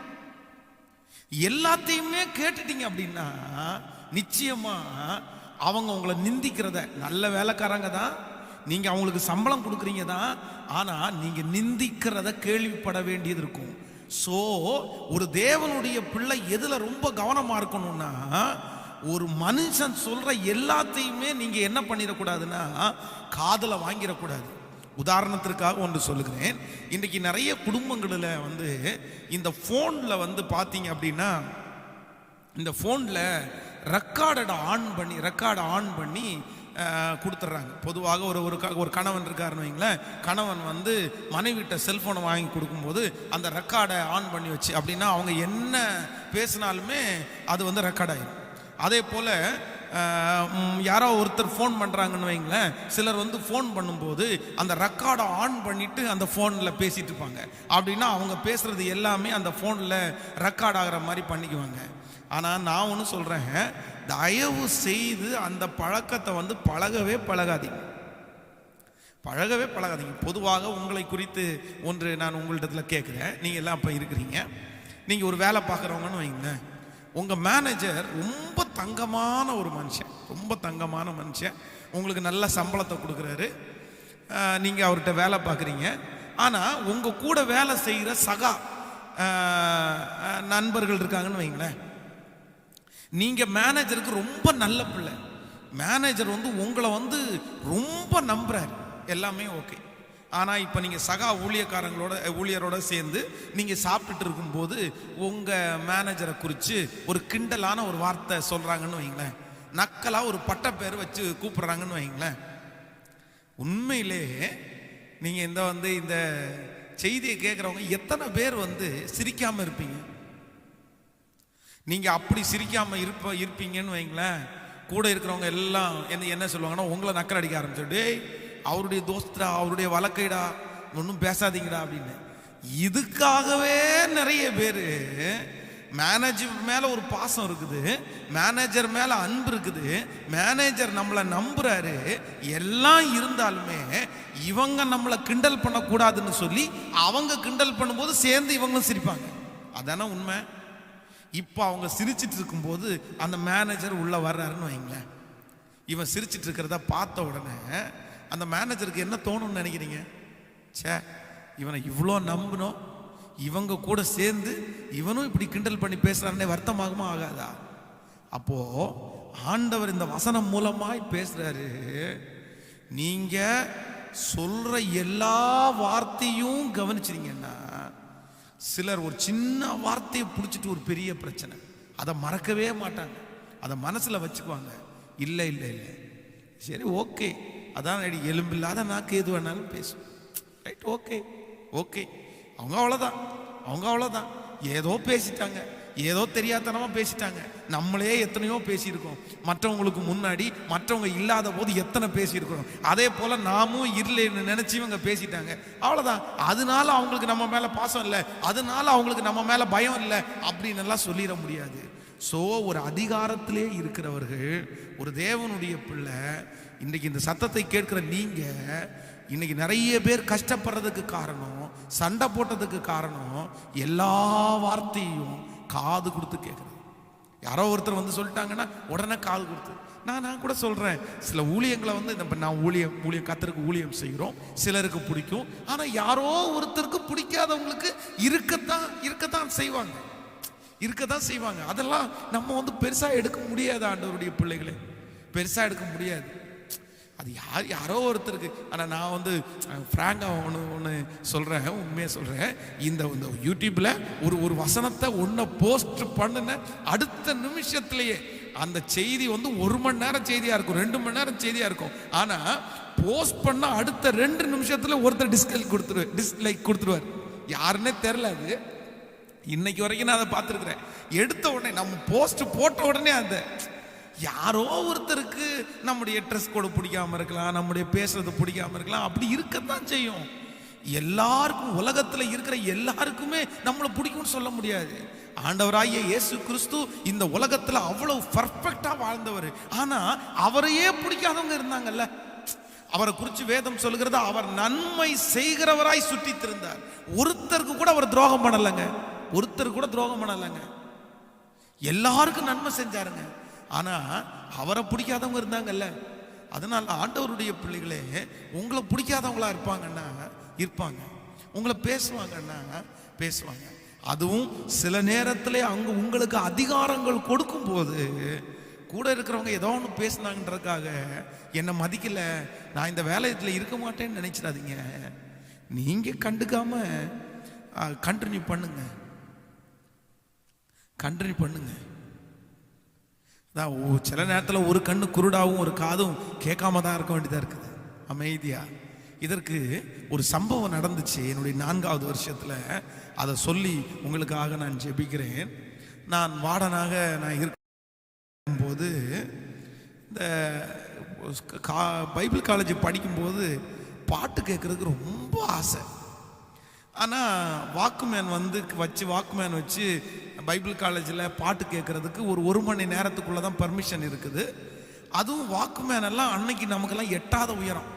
எல்லாத்தையுமே கேட்டுட்டீங்க அப்படின்னா நிச்சயமா அவங்க உங்களை நிந்திக்கிறத, நல்ல வேலைக்காரங்க தான், நீங்க அவங்களுக்கு சம்பளம் கொடுக்குறீங்க தான், ஆனா நீங்க நிந்திக்கிறத கேள்விப்பட வேண்டியது இருக்கும். சோ ஒரு தேவனுடைய பிள்ளை எதுல ரொம்ப கவனமா இருக்கணும்னா, ஒரு மனுஷன் சொல்ற எல்லாத்தையுமே நீங்க என்ன பண்ணிடக்கூடாதுன்னா காதுல வாங்கிடக்கூடாது. உதாரணத்திற்காக ஒன்று சொல்லுகிறேன். இன்றைக்கி நிறைய குடும்பங்களில் வந்து இந்த ஃபோனில் வந்து பார்த்தீங்க அப்படின்னா, இந்த ஃபோனில் ரெக்கார்டை ஆன் பண்ணி கொடுத்துட்றாங்க. பொதுவாக ஒரு கணவன் இருக்காருன்னு வைங்களேன், கணவன் வந்து மனைவிட்ட செல்ஃபோனை வாங்கி கொடுக்கும்போது அந்த ரெக்கார்டை ஆன் பண்ணி வச்சு அப்படின்னா அவங்க என்ன பேசினாலுமே அது வந்து ரெக்கார்ட் ஆகிடும். அதே போல் யாரோ ஒருத்தர் ஃபோன் பண்ணுறாங்கன்னு வைங்களேன், சிலர் வந்து ஃபோன் பண்ணும்போது அந்த ரெக்கார்டை ஆன் பண்ணிவிட்டு அந்த ஃபோனில் பேசிகிட்டு இருப்பாங்க. அப்படின்னா அவங்க பேசுகிறது எல்லாமே அந்த ஃபோனில் ரெக்கார்ட் ஆகிற மாதிரி பண்ணிக்குவாங்க. ஆனால் நான் ஒன்று சொல்கிறேன், தயவு செய்து அந்த பழக்கத்தை வந்து பழகவே பழகாதீங்க. பொதுவாக உங்களை குறித்து ஒன்று நான் உங்கள்கிட்ட கேட்குறேன். நீங்கள் எல்லாம் இப்போ இருக்கிறீங்க, நீங்கள் ஒரு வேலை பார்க்குறவங்கன்னு வைங்களேன், உங்கள் மேனேஜர் ரொம்ப தங்கமான மனுஷன், உங்களுக்கு நல்ல சம்பளத்தை கொடுக்குறாரு, நீங்கள் அவர்கிட்ட வேலை பார்க்குறீங்க. ஆனால் உங்கள் கூட வேலை செய்கிற சகா நண்பர்கள் இருக்காங்கன்னு வைங்களேன், நீங்கள் மேனேஜருக்கு ரொம்ப நல்ல பிள்ளை, மேனேஜர் வந்து உங்களை வந்து ரொம்ப நம்புறாரு, எல்லாமே ஓகே. ஆனால் இப்போ நீங்கள் சகா ஊழியரோட சேர்ந்து நீங்கள் சாப்பிட்டுட்டு இருக்கும்போது உங்கள் மேனேஜரை குறித்து ஒரு கிண்டலான ஒரு வார்த்தை சொல்கிறாங்கன்னு வைங்களேன், நக்கலாக ஒரு பட்ட பேர் வச்சு கூப்பிட்றாங்கன்னு வைங்களேன், உண்மையிலே நீங்கள் இந்த செய்தியை கேட்குறவங்க எத்தனை பேர் வந்து சிரிக்காமல் இருப்பீங்க? நீங்கள் அப்படி சிரிக்காமல் இருப்பீங்கன்னு வைங்களேன், கூட இருக்கிறவங்க எல்லாம் என்ன சொல்லுவாங்கன்னா, உங்களை நக்கல் அடிக்க ஆரம்பிச்சு, டேய் அவருடைய தோஸ்தரா, அவருடைய வழக்கைடா, ஒன்றும் பேசாதீங்கடா அப்படின்னு. இதுக்காகவே நிறைய பேர் மேனேஜர் மேலே ஒரு பாசம் இருக்குது, மேனேஜர் மேலே அன்பு இருக்குது, மேனேஜர் நம்மளை நம்புறாரு, எல்லாம் இருந்தாலுமே இவங்க நம்மளை கிண்டல் பண்ணக்கூடாதுன்னு சொல்லி அவங்க கிண்டல் பண்ணும்போது சேர்ந்து இவங்களும் சிரிப்பாங்க. அதானே உண்மை. இப்போ அவங்க சிரிச்சிட்டு இருக்கும்போது அந்த மேனேஜர் உள்ளே வர்றாருன்னு வைங்களேன், இவன் சிரிச்சிட்டு இருக்கிறத பார்த்த உடனே அந்த மேனேஜருக்கு என்ன தோணும்னு நினைக்கிறீங்க? சே, இவனை இவ்வளோ நம்பினோம், இவங்க கூட சேர்ந்து இவனும் இப்படி கிண்டல் பண்ணி பேசுறானே வருத்தமாகுமா ஆகாதா? அப்போ ஆண்டவர் இந்த வசனம் மூலமாய் பேசுறாரு, நீங்க சொல்ற எல்லா வார்த்தையும் கவனிச்சிருங்கன்னா, சிலர் ஒரு சின்ன வார்த்தையை பிடிச்சிட்டு ஒரு பெரிய பிரச்சனை, அதை மறக்கவே மாட்டாங்க, அதை மனசில் வச்சுக்குவாங்க. இல்லை இல்லை இல்லை, சரி ஓகே, அதான் எலும்பில்லாத நாக்கு எது வேணாலும் பேசும், ரைட், ஓகே ஓகே, அவங்க அவ்வளோதான், ஏதோ பேசிட்டாங்க, ஏதோ தெரியாதனமாக பேசிட்டாங்க. நம்மளே எத்தனையோ பேசியிருக்கோம், மற்றவங்களுக்கு முன்னாடி மற்றவங்க இல்லாத போது எத்தனை பேசியிருக்கிறோம். அதே போல் நாமும் இல்லைன்னு நினச்சி இவங்க பேசிட்டாங்க, அவ்வளோதான். அதனால அவங்களுக்கு நம்ம மேலே பாசம் இல்லை, அதனால அவங்களுக்கு நம்ம மேலே பயம் இல்லை அப்படின்னு எல்லாம் சொல்லிட முடியாது. ஸோ ஒரு அதிகாரத்திலே இருக்கிறவர்கள், ஒரு தேவனுடைய பிள்ளை, இன்றைக்கி இந்த சத்தத்தை கேட்கிற நீங்கள் இன்னைக்கு நிறைய பேர் கஷ்டப்படுறதுக்கு காரணம், சண்டை போட்டதுக்கு காரணம், எல்லா வார்த்தையும் காது கொடுத்து கேட்குறது. யாரோ ஒருத்தர் வந்து சொல்லிட்டாங்கன்னா உடனே காது கொடுத்து, நான் கூட சொல்கிறேன், சில ஊழியங்களை வந்து நான் ஊழியம் கர்த்தருக்கு ஊழியம் செய்கிறோம், சிலருக்கு பிடிக்கும், ஆனால் யாரோ ஒருத்தருக்கு பிடிக்காதவங்களுக்கு இருக்கத்தான் செய்வாங்க. அதெல்லாம் நம்ம வந்து பெருசாக எடுக்க முடியாது, ஆண்டவருடைய பிள்ளைகளே, பெருசாக எடுக்க முடியாது. அது யாரோ ஒருத்தருக்கு. ஆனால் நான் வந்து ஃப்ராங்காக ஒன்று சொல்கிறேன், உண்மையாக சொல்கிறேன், இந்த யூடியூப்பில் ஒரு வசனத்தை ஒன்றை போஸ்ட் பண்ணின அடுத்த நிமிஷத்துலேயே அந்த செய்தி வந்து 1 மணி நேரம் செய்தியாக இருக்கும், 2 மணி நேரம் செய்தியாக இருக்கும். ஆனால் போஸ்ட் பண்ண அடுத்த 2 நிமிஷத்தில் ஒருத்தர் டிஸ்லைக் கொடுத்துருவார், யாருன்னே தெரில. அது இன்னைக்கு வரைக்கும் நான் அதை பார்த்துருக்குறேன். எடுத்த உடனே நம்ம போஸ்ட் போட்ட உடனே அந்த யாரோ ஒருத்தருக்கு நம்முடைய ட்ரெஸ் கோடு பிடிக்காம இருக்கலாம், நம்முடைய பேசுறது பிடிக்காம இருக்கலாம், அப்படி இருக்கத்தான் செய்யும். எல்லாருக்கும், உலகத்தில் இருக்கிற எல்லாருக்குமே நம்மளை பிடிக்கும்னு சொல்ல முடியாது. ஆண்டவராகிய இயேசு கிறிஸ்து இந்த உலகத்தில் அவ்வளவு பர்ஃபெக்டா வாழ்ந்தவர், ஆனா அவரையே பிடிக்காதவங்க இருந்தாங்கல்ல. அவரை குறித்து வேதம் சொல்லுகிறது, அவர் நன்மை செய்கிறவராய் சுற்றி திரிந்தார். ஒருத்தருக்கு கூட அவர் துரோகம் பண்ணலைங்க, எல்லாருக்கும் நன்மை செஞ்சாருங்க. ஆனா அவரை பிடிக்காதவங்க இருந்தாங்கல்ல. அதனால ஆண்டவருடைய பிள்ளைகளே, உங்களை பிடிக்காதவங்களா இருப்பாங்க, உங்களை பேசுவாங்க. அதுவும் சில நேரத்தில் அங்க உங்களுக்கு அதிகாரங்கள் கொடுக்கும் போது கூட இருக்கிறவங்க ஏதோ ஒன்று பேசுனாங்கன்றதுக்காக என்னை மதிக்கலை, நான் இந்த வேலையத்தில் இருக்க மாட்டேன்னு நினைச்சிடாதீங்க. நீங்கள் கண்டுக்காம கண்டினியூ பண்ணுங்க, கண்டினியூ பண்ணுங்க. அதான் சில நேரத்தில் ஒரு கண்ணு குருடாவும் ஒரு காதும் கேட்காம தான் இருக்க வேண்டியதாக இருக்குது அமைதியா. இதற்கு ஒரு சம்பவம் நடந்துச்சு என்னுடைய 4வது வருஷத்தில். அதை சொல்லி உங்களுக்காக நான் ஜெபிக்கிறேன். நான் வார்டனாக நான் இருக்கும்போது இந்த பைபிள் காலேஜ் படிக்கும்போது பாட்டு கேட்குறதுக்கு ரொம்ப ஆசை. ஆனால் வாக்குமேன் வாக்குமேன் வச்சு பைபிள் காலேஜில் பாட்டு கேட்குறதுக்கு ஒரு மணி நேரத்துக்குள்ளே தான் பர்மிஷன் இருக்குது. அதுவும் வாக்குமேன் எல்லாம் அன்னைக்கு நமக்கெல்லாம் எட்டாத உயரம்.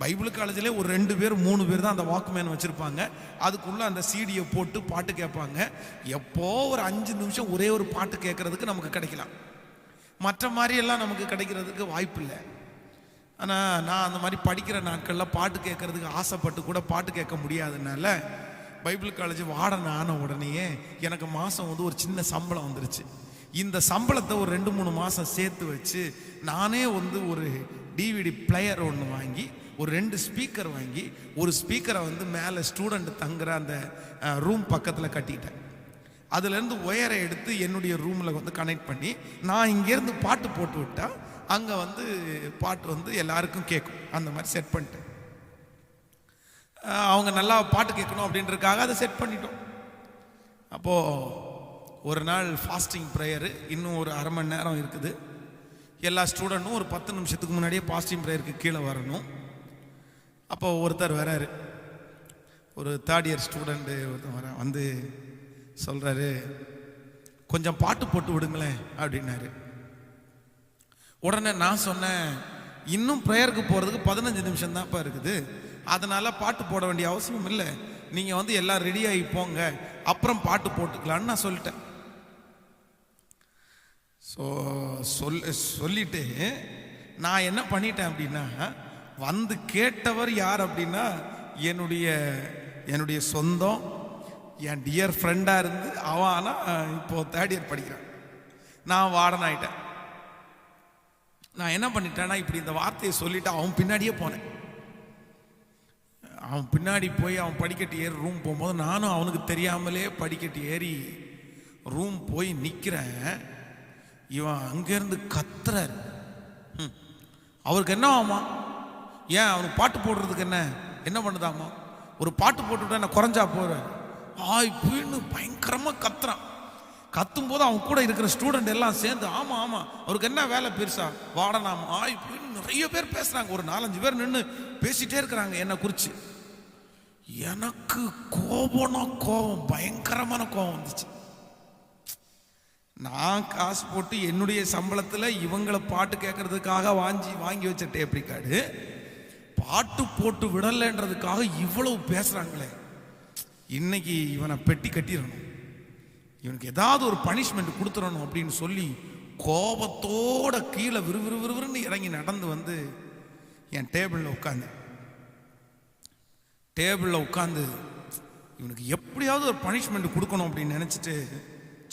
பைபிள் காலேஜில் ஒரு 2 பேர் 3 பேர் தான் அந்த வாக்குமேன் வச்சுருப்பாங்க. அதுக்குள்ளே அந்த சீடியை போட்டு பாட்டு கேட்பாங்க. எப்போ ஒரு 5 நிமிஷம் ஒரே ஒரு பாட்டு கேட்குறதுக்கு நமக்கு கிடைக்கலாம். மற்ற மாதிரியெல்லாம் நமக்கு கிடைக்கிறதுக்கு வாய்ப்பு இல்லை. ஆனால் நான் அந்த மாதிரி படிக்கிற நாட்களில் பாட்டு கேட்குறதுக்கு ஆசைப்பட்டு கூட பாட்டு கேட்க முடியாதனால பைபிள் காலேஜ் வார்டன் ஆன உடனேயே எனக்கு மாதம் ஒரு சின்ன சம்பளம் வந்துருச்சு. இந்த சம்பளத்தை ஒரு 2-3 மாதம் சேர்த்து வச்சு நானே ஒரு டிவிடி பிளேயர் ஒன்று வாங்கி, ஒரு 2 ஸ்பீக்கர் வாங்கி, ஒரு ஸ்பீக்கரை மேலே ஸ்டூடெண்ட் தங்குற அந்த ரூம் பக்கத்தில் கட்டிட்டேன். அதுலேருந்து ஒயரை எடுத்து என்னுடைய ரூமில் கனெக்ட் பண்ணி நான் இங்கேருந்து பாட்டு போட்டு விட்டால் அங்கே பாட்டு எல்லாருக்கும் கேட்கும். அந்த மாதிரி செட் பண்ணிட்டேன். அவங்க நல்லா பாட்டு கேட்கணும் அப்படின்றதுக்காக அதை செட் பண்ணிட்டோம். அப்போது ஒரு நாள் ஃபாஸ்டிங் ப்ரேயரு, இன்னும் ஒரு அரை மணி நேரம் இருக்குது. எல்லா ஸ்டூடெண்ட்டும் ஒரு 10 நிமிஷத்துக்கு முன்னாடியே ஃபாஸ்டிங் ப்ரேயருக்கு கீழே வரணும். அப்போ ஒருத்தர் வராரு, ஒரு 3rd இயர் ஸ்டூடெண்ட்டு ஒருத்தர் சொல்கிறாரு, கொஞ்சம் பாட்டு போட்டு விடுங்களேன் அப்படின்னாரு. உடனே நான் சொன்னேன், இன்னும் ப்ரேயருக்கு போகிறதுக்கு 15 நிமிஷம் தான்ப்பா இருக்குது, அதனால் பாட்டு போட வேண்டிய அவசியம் இல்லை, நீங்கள் எல்லாம் ரெடியாகி போங்க, அப்புறம் பாட்டு போட்டுக்கலான்னு நான் சொல்லிட்டேன். சொல்லிட்டு நான் என்ன பண்ணிட்டேன் அப்படின்னா, கேட்டவர் யார் அப்படின்னா என்னுடைய சொந்தம், என் டியர் ஃப்ரெண்டாக இருந்து அவன். ஆனால் இப்போது 3rd இயர் படிக்கிறான். நான் வார்டன் ஆகிட்டேன். நான் என்ன பண்ணிட்டேன்னா, இப்படி இந்த வார்த்தையை சொல்லிவிட்டு அவன் பின்னாடியே போனேன். அவன் பின்னாடி போய் அவன் படிக்கட்டு ஏறி ரூம் போகும்போது நானும் அவனுக்கு தெரியாமலே படிக்கட்டு ஏறி ரூம் போய் நிற்கிறேன். இவன் அங்கேருந்து கத்துறார். அவருக்கு என்ன ஆமா, ஏன் அவனுக்கு பாட்டு போடுறதுக்கு என்ன பண்ணுதாமா, ஒரு பாட்டு போட்டுவிட்டா என்ன குறைஞ்சா போகிறார் இப்படின்னு பயங்கரமாக கத்துறான். கத்தும்போது அவன் கூட இருக்கிற ஸ்டூடெண்ட் எல்லாம் சேர்ந்து ஆமாம் ஆமாம் அவருக்கு என்ன வேலை பெருசா வாடனாமா இப்படின்னு நிறைய பேர் பேசுகிறாங்க. ஒரு 4-5 பேர் நின்று பேசிகிட்டே இருக்கிறாங்க என்னை குறித்து. எனக்கு கோபம், பயங்கரமான கோபம் வந்துச்சு. நான் காசு போட்டு என்னுடைய சம்பளத்தில் இவங்களை பாட்டு கேட்கறதுக்காக வாங்கி வச்ச டேப் ரெக்கார்டு பாட்டு போட்டு விடலைன்றதுக்காக இவ்வளவு பேசுகிறாங்களே, இன்னைக்கு இவனை பெட்டி கட்டிடணும், இவனுக்கு ஏதாவது ஒரு பனிஷ்மெண்ட் கொடுத்துடணும் அப்படின்னு சொல்லி கோபத்தோட கீழே விறுவிறுன்னு இறங்கி நடந்து என் டேபிளில் உட்காந்து இவனுக்கு எப்படியாவது ஒரு பனிஷ்மெண்ட் கொடுக்கணும் அப்படின்னு நினச்சிட்டு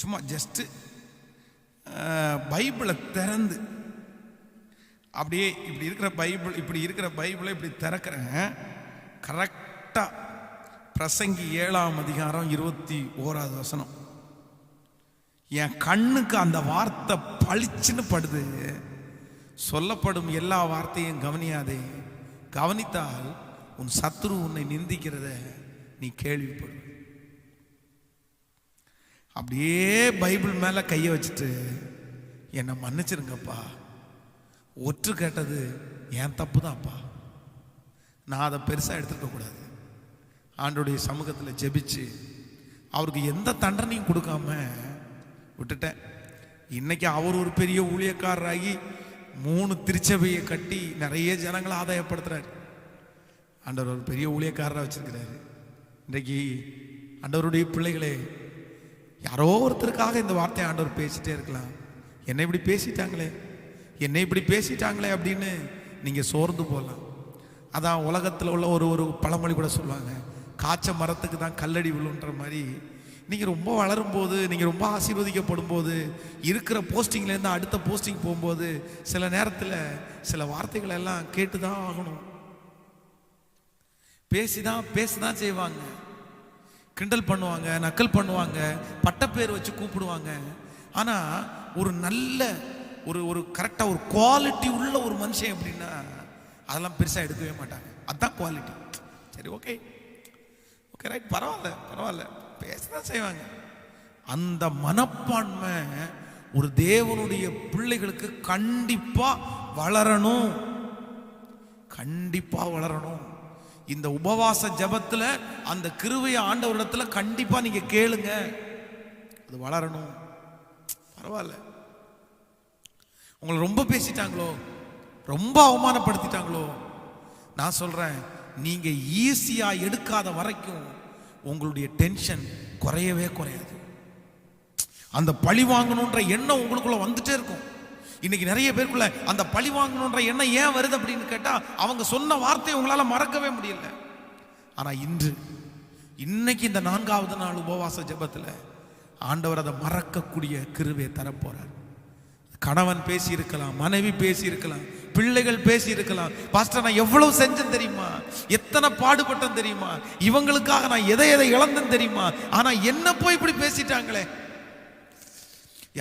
சும்மா ஜஸ்ட்டு பைபிளை திறந்து அப்படியே இப்படி இருக்கிற பைபிளை இப்படி திறக்கிறேன். கரெக்டாக பிரசங்கி 7ஆம் அதிகாரம் 21வது வசனம். என் கண்ணுக்கு அந்த வார்த்தை பளிச்சுன்னு படுது. சொல்லப்படும் எல்லா வார்த்தையும் கவனியாதே, கவனித்தால் உன் சத்துரு உன்னை நிந்திக்கிறத நீ கேள்விப்படு. அப்படியே பைபிள் மேலே கையை வச்சுட்டு என்னை மன்னிச்சிருங்கப்பா, ஒற்று கேட்டது என் தப்பு தான்ப்பா, நான் அதை பெருசாக எடுத்துக்க கூடாது. ஆண்டோடைய சமூகத்தில் ஜெபிச்சு அவருக்கு எந்த தண்டனையும் கொடுக்காம விட்டுட்டேன். இன்னைக்கு அவர் ஒரு பெரிய ஊழியக்காரராகி 3 திருச்சபையை கட்டி நிறைய ஜனங்களை ஆதாயப்படுத்துறாரு. ஆண்டவர் ஒரு பெரிய ஊழியக்காரராக வச்சிருக்கிறாரு. இன்றைக்கு ஆண்டவருடைய பிள்ளைகளே, யாரோ ஒருத்தருக்காக இந்த வார்த்தையை ஆண்டவர் பேசிட்டே இருக்கலாம். என்னை இப்படி பேசிட்டாங்களே அப்படின்னு நீங்கள் சோர்ந்து போகலாம். அதான் உலகத்தில் உள்ள ஒரு பழமொழி கூட சொல்லுவாங்க, காய்ச்ச மரத்துக்கு தான் கல்லடி விழுன்ற மாதிரி நீங்கள் ரொம்ப வளரும் போது, நீங்கள் ரொம்ப ஆசீர்வதிக்கப்படும் போது, இருக்கிற போஸ்டிங்லேருந்து அடுத்த போஸ்டிங் போகும்போது சில நேரத்தில் சில வார்த்தைகள் எல்லாம் கேட்டு தான் ஆகணும். பேசிதான் செய்வாங்க. கிண்டல் பண்ணுவாங்க, நக்கல் பண்ணுவாங்க, பட்டப்பேர் வச்சு கூப்பிடுவாங்க. ஆனால் ஒரு நல்ல ஒரு கரெக்டாக ஒரு குவாலிட்டி உள்ள ஒரு மனுஷன் அப்படின்னா அதெல்லாம் பெருசாக எடுக்கவே மாட்டாங்க. அதுதான் குவாலிட்டி. சரி, ஓகே ரைட், பரவாயில்ல பேசதான் செய்வாங்க. அந்த மனப்பான்மை ஒரு தேவனுடைய பிள்ளைகளுக்கு கண்டிப்பா வளரணும். இந்த உபவாச ஜெபத்துல அந்த கிருபையை ஆண்டவரிடத்துல கண்டிப்பா நீங்க கேளுங்க. அது வளரணும். பரவாயில்ல, உங்களை ரொம்ப பேசிட்டாங்களோ, ரொம்ப அவமானப்படுத்திட்டாங்களோ, நான் சொல்றேன், நீங்க ஈஸியா எடுக்காத வரைக்கும் உங்களுடைய டென்ஷன் குறையவே குறையாது. அந்த பழி வாங்கணுன்ற எண்ணம் உங்களுக்குள்ள வந்துட்டே இருக்கும். இன்னைக்கு நிறைய பேருக்குள்ள அந்த பழி வாங்கணுன்ற எண்ணம் ஏன் வருது அப்படின்னு கேட்டா, அவங்க சொன்ன வார்த்தையை உங்களால மறக்கவே முடியல. ஆனா இன்னைக்கு இந்த 4வது நாள் உபவாச ஜெபத்துல ஆண்டவர் அதை மறக்கக்கூடிய கிருபையை தரப்போறார். கணவன் பேசி இருக்கலாம், மனைவி பேசி இருக்கலாம், பிள்ளைகள் பேசி இருக்கலாம். பாஸ்டர், நான் எவ்வளவு செஞ்சேன் தெரியுமா, எத்தனை பாடுபட்டேன் தெரியுமா, இவங்களுக்காக நான் எதை இழந்தேன் தெரியுமா, ஆனா என்ன போய் இப்படி பேசிட்டாங்களே.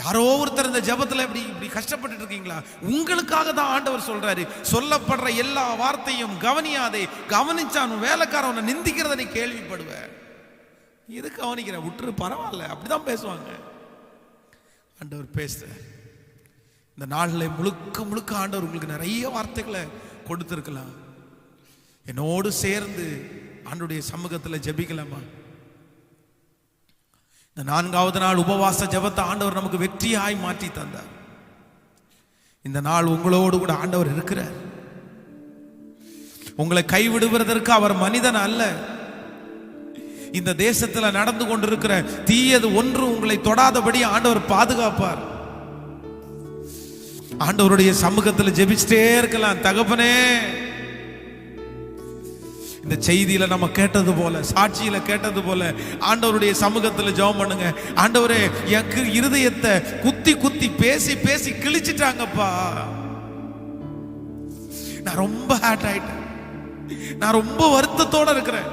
யாரோ ஒருத்தர் இந்த ஜெபத்துல இப்படி கஷ்டப்பட்டு இருக்கீங்களா? உங்களுக்காக தான் ஆண்டவர் சொல்றாரு, சொல்லப்படுற எல்லா வார்த்தையும் கவனியாதே, கவனிச்சான் வேலைக்காரனை நிந்திக்கிறத நீ கேள்விப்படுவ. எது கவனிக்கிற, விட்டுரு, பரவாயில்ல. அப்படிதான் பேசுவாங்க. ஆண்டவர் பேசுற இந்த நாளில் முழுக்க ஆண்டவர் உங்களுக்கு நிறைய வார்த்தைகளை கொடுத்திருக்கலாம். என்னோடு சேர்ந்து ஆண்டவருடைய சமூகத்தில் ஜெபிக்கலாமா? இந்த 4வது நாள் உபவாச ஜெபத்தை ஆண்டவர் நமக்கு வெற்றியாய் மாற்றி தந்தார். இந்த நாள் உங்களோடு கூட ஆண்டவர் இருக்கிறார். உங்களை கைவிடுவதற்கு அவர் மனிதன் அல்ல. இந்த தேசத்தில் நடந்து கொண்டிருக்கிற தீயது ஒன்று உங்களை தொடாதபடி ஆண்டவர் பாதுகாப்பார். ஆண்டவருடைய சமூகத்தில் ஜெபிச்சிட்டே இருக்கலாம். தகப்பனே, இந்த செய்தியில நம்ம கேட்டது போல, சாட்சியில கேட்டது போல ஆண்டவருடைய சமூகத்தில் ஜெபம் பண்ணுங்க. ஆண்டவரே, எனக்கு இருதயத்தை குத்தி பேசி கிழிச்சிட்டாங்கப்பா. நான் ரொம்ப ஹார்ட் ஆயிட்டேன், நான் ரொம்ப வருத்தத்தோட இருக்கிறேன்.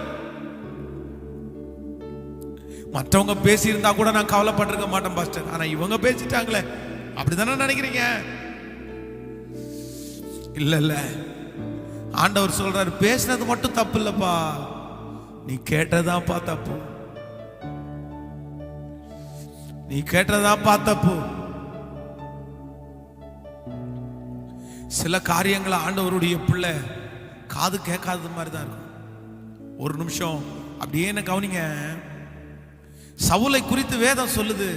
மற்றவங்க பேசி இருந்தா கூட நான் கவலைப்பட்டிருக்க மாட்டேன் பாஸ்டர், ஆனா இவங்க பேசிட்டாங்களே, அப்படிதானே நினைக்கிறீங்க? இல்ல, ஆண்டவர் சொல்றாரு, பேசினது மட்டும் தப்பு இல்லப்பா, நீ கேட்டதாப்பா தப்பு, நீ கேட்டதாப்பா தப்பு. சில காரியங்களை ஆண்டவருடைய பிள்ளை காது கேட்காத மாதிரி தான் இருக்கும். ஒரு நிமிஷம் அப்படியே என்ன கவனிங்க. சவுலை குறித்து வேதம் சொல்லுது,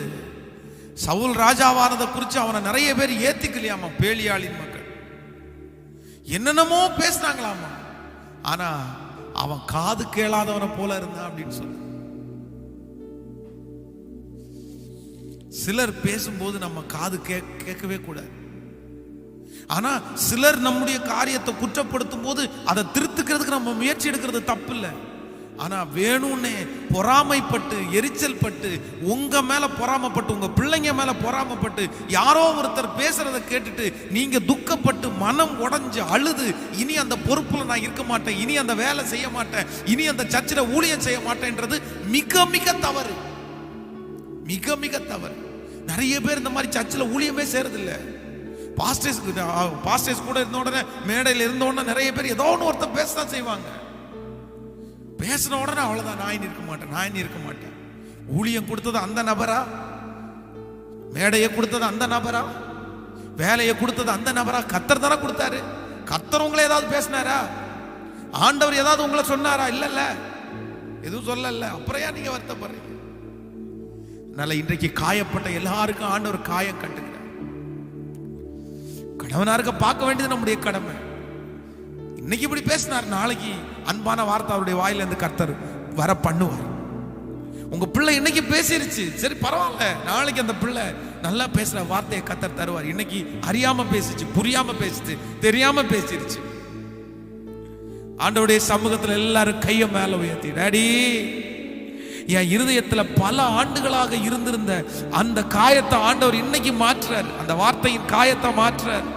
சவுல் ராஜாவானதை குறித்து அவனை நிறைய பேர் ஏத்திக்கலையாமா. பேலியாளின் மக்கள் என்னென்னமோ பேசினாங்களாமா, ஆனா அவன் காது கேளாதவனை போல இருந்தான் அப்படின்னு சொல்லு. சிலர் பேசும்போது நம்ம காது கேட்கவே கூடாது. ஆனா சிலர் நம்முடைய காரியத்தை குற்றப்படுத்தும் போது அதை திருத்துக்கிறதுக்கு நம்ம முயற்சி எடுக்கிறது தப்பு இல்லை. ஆனா வேணும்னே பொறாமைப்பட்டு, எரிச்சல் பட்டு, உங்க மேல பொறாமப்பட்டு, உங்க பிள்ளைங்க மேல பொறாமப்பட்டு, யாரோ ஒருத்தர் பேசுறத கேட்டுட்டு நீங்க துக்கப்பட்டு மனம் உடைஞ்சு அழுது, இனி அந்த பொறுப்புல நான் இருக்க மாட்டேன், இனி அந்த வேலை செய்ய மாட்டேன், இனி அந்த சர்ச்சில் ஊழியம் செய்ய மாட்டேன்றது மிக தவறு. மிக தவறு. நிறைய பேர் இந்த மாதிரி சர்ச்சில் ஊழியமே செய்யறதில்லை. பாஸ்டர்ஸ் கூட இருந்த உடனே, மேடையில் இருந்த உடனே நிறைய பேர் ஏதோ ஒன்று ஒருத்தர் பேசதான் செய்வாங்க. பேசின உடனே அவ்வளவுதான், நான் இருக்க மாட்டேன். ஊழியம் கொடுத்தது அந்த நபரா, மேடையை கொடுத்தது அந்த நபரா, வேலையை கொடுத்தது அந்த நபரா? கர்த்தர் தானே கொடுத்தாரு. கர்த்தர் உங்களை ஏதாவது பேசினாரா? ஆண்டவர் ஏதாவது உங்களை சொன்னாரா? இல்ல, எதுவும் சொல்லல. அப்புறம் ஏன் நீங்க வருத்தப்படுறீங்க? அதனால இன்றைக்கு காயப்பட்ட எல்லாருக்கும் ஆண்டவர் காயம் கட்டுகிறார். கணவனாருக்கு பார்க்க வேண்டியது நம்முடைய கடமை. இன்னைக்கு இப்படி பேசினார், நாளைக்கு அன்பான வார்த்தை அவருடைய வாயில இருந்து கர்த்தர் வர பண்ணுவார். உங்க பிள்ளை இன்னைக்கு பேசிருச்சு, சரி பரவாயில்ல, நாளைக்கு அந்த பிள்ளை நல்லா பேசுற வார்த்தையை கர்த்தர் தருவார். இன்னைக்கு அறியாம பேசிச்சு, புரியாம பேசிச்சு, தெரியாம பேசிருச்சு. ஆண்டவருடைய சமூகத்துல எல்லாரும் கையை மேல உயர்த்தி, டாடி என் இருதயத்துல பல ஆண்டுகளாக இருந்திருந்த அந்த காயத்தை ஆண்டவர் இன்னைக்கு மாற்றுறார். அந்த வார்த்தையின் காயத்தை மாற்றுறார்.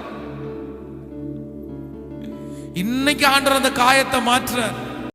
இன்னைக்கு ஆண்டவர் அந்த காயத்தை மாற்றுறார்.